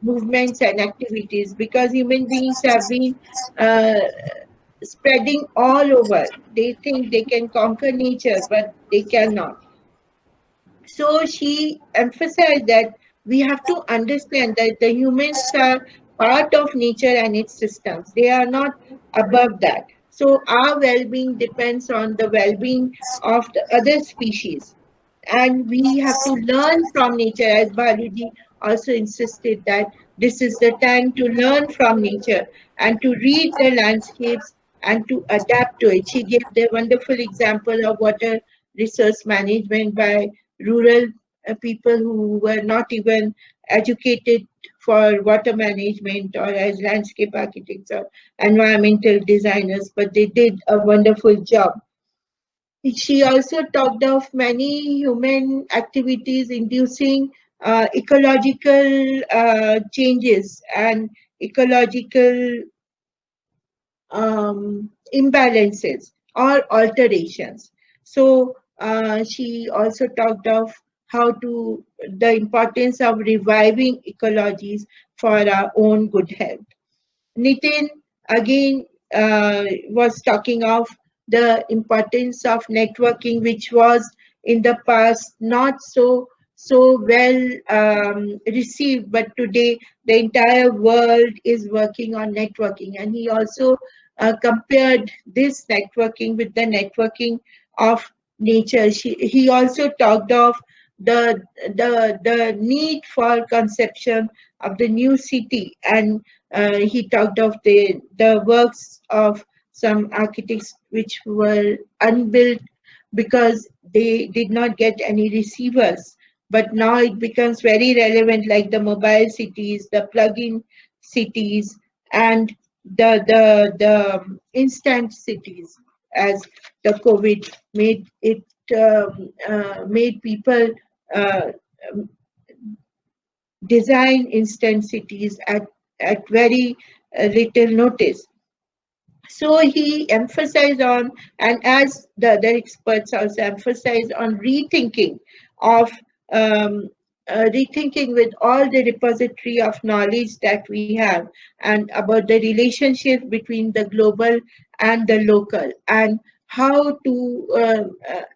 movements and activities, because human beings have been uh, spreading all over. They think they can conquer nature, but they cannot. So she emphasized that we have to understand that the humans are part of nature and its systems. They are not above that. So our well-being depends on the well-being of the other species. And we have to learn from nature, as Bhaluji also insisted that this is the time to learn from nature and to read the landscapes and to adapt to it. She gave the wonderful example of water resource management by rural people who were not even educated for water management or as landscape architects or environmental designers, but they did a wonderful job. She also talked of many human activities inducing ecological changes and ecological imbalances or alterations. So she also talked of how to the importance of reviving ecologies for our own good health. Nitin again was talking of the importance of networking, which was in the past not so well received, but today the entire world is working on networking. And he also compared this networking with the networking of nature. He also talked of the need for conception of the new city, and he talked of the works of some architects which were unbuilt because they did not get any receivers. But now it becomes very relevant, like the mobile cities, the plug-in cities, and the instant cities, as the COVID made people uh, design instant cities at very little notice. So he emphasized on, and as the other experts also emphasized on rethinking of rethinking with all the repository of knowledge that we have, and about the relationship between the global and the local, and how to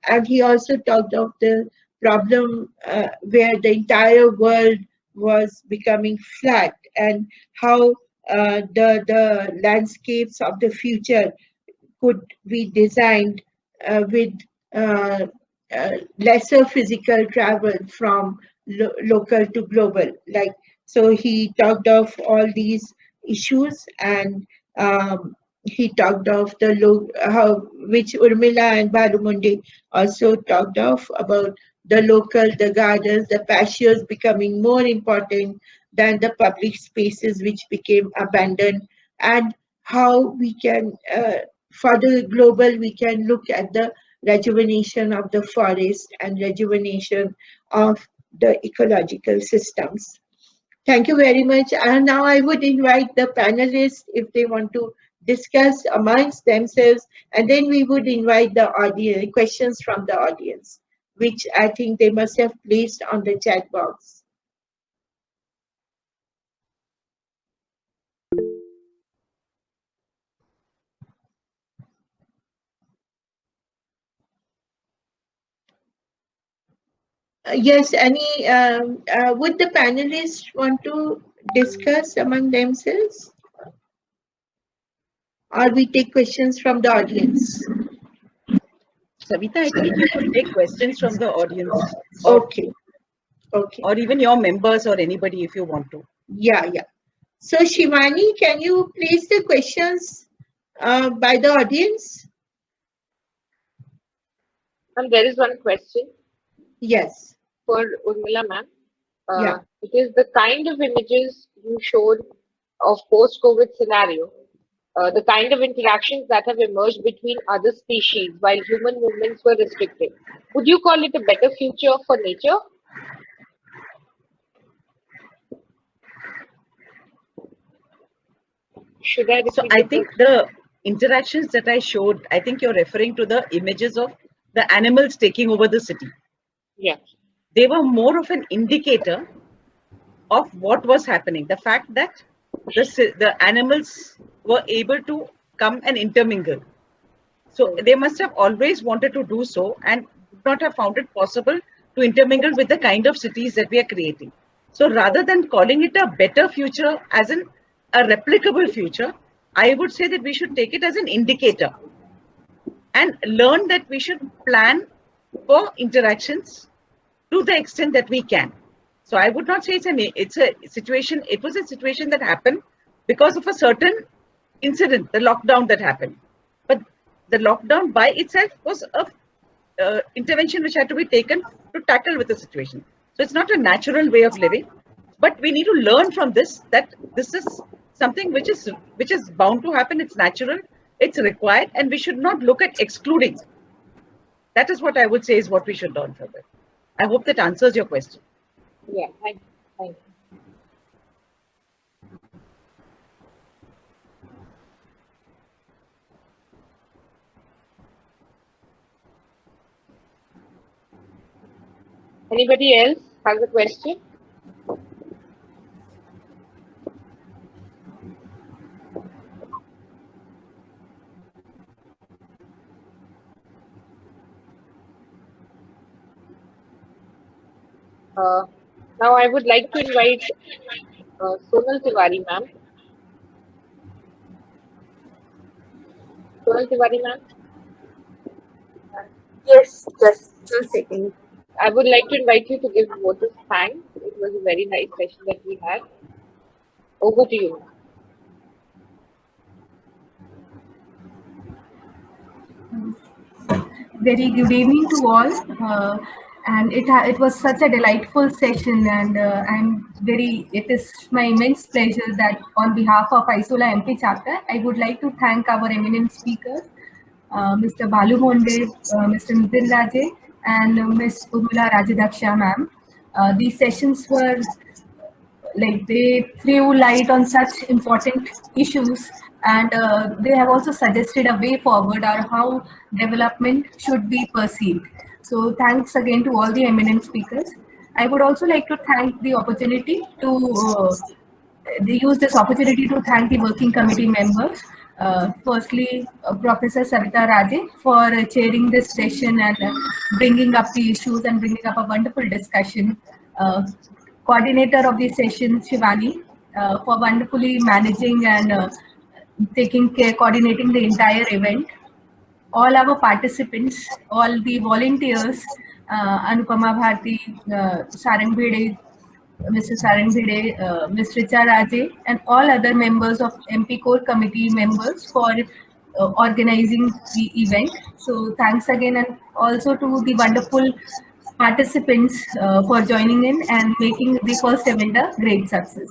and he also talked of the problem where the entire world was becoming flat, and how the landscapes of the future could be designed with uh, lesser physical travel from local to global. Like, so he talked of all these issues, and he talked of how, which Urmila and Bhalu also talked of, about the local, the gardens, the pastures becoming more important than the public spaces which became abandoned, and how we can, for the global, we can look at the rejuvenation of the forest and rejuvenation of the ecological systems. Thank you very much. And now I would invite the panelists if they want to discuss amongst themselves, and then we would invite the audience, questions from the audience, which I think they must have placed on the chat box. Yes, would the panelists want to discuss among themselves? Or we take questions from the audience? Savita, I think you could take questions from the audience. Okay. Okay. Or even your members or anybody if you want to. Yeah. So Shivani, can you place the questions by the audience? And there is one question. Yes. For Urmila ma'am. Yeah. It is the kind of images you showed of post-COVID scenario, the kind of interactions that have emerged between other species while human movements were restricted. Would you call it a better future for nature? Should I repeat? So I think the interactions that I showed, I think you're referring to the images of the animals taking over the city. Yeah. They were more of an indicator of what was happening. The fact that the animals were able to come and intermingle. So they must have always wanted to do so and would not have found it possible to intermingle with the kind of cities that we are creating. So rather than calling it a better future as in a replicable future, I would say that we should take it as an indicator and learn that we should plan for interactions to the extent that we can. So I would not say it's a situation. It was a situation that happened because of a certain incident, the lockdown that happened. But the lockdown by itself was a intervention which had to be taken to tackle with the situation. So it's not a natural way of living, but we need to learn from this that this is something which is bound to happen. It's natural, it's required, and we should not look at excluding. That is what I would say is what we should learn from it. I hope that answers your question. Yeah, thank you. Anybody else has a question? Now I would like to invite Sonal Tiwari ma'am. Sonal Tiwari ma'am. Yes, just a second. I would like to invite you to give voters thanks. It was a very nice session that we had. Over to you. Very good evening to all. And it was such a delightful session, and it is my immense pleasure that on behalf of Isola MP chapter, I would like to thank our eminent speakers, Mr. BHALU Mondhe, Mr. Nitin Rajeh, and Ms. URMILA Rajadaksha ma'am. These sessions were like they threw light on such important issues, and they have also suggested a way forward or how development should be perceived. So thanks again to all the eminent speakers. I would also like to thank the opportunity to they use this opportunity to thank the working committee members. Firstly, Professor Savita Raje for chairing this session and bringing up the issues and bringing up a wonderful discussion. Coordinator of the session, Shivani, for wonderfully managing and taking care, coordinating the entire event. All our participants, all the volunteers, Anupama Bharti, Sarang Bhide, Mr. Sarang Bhide, Ms. Richa Raje, and all other members of MP Core Committee members for organizing the event. So thanks again, and also to the wonderful participants for joining in and making the first event a great success.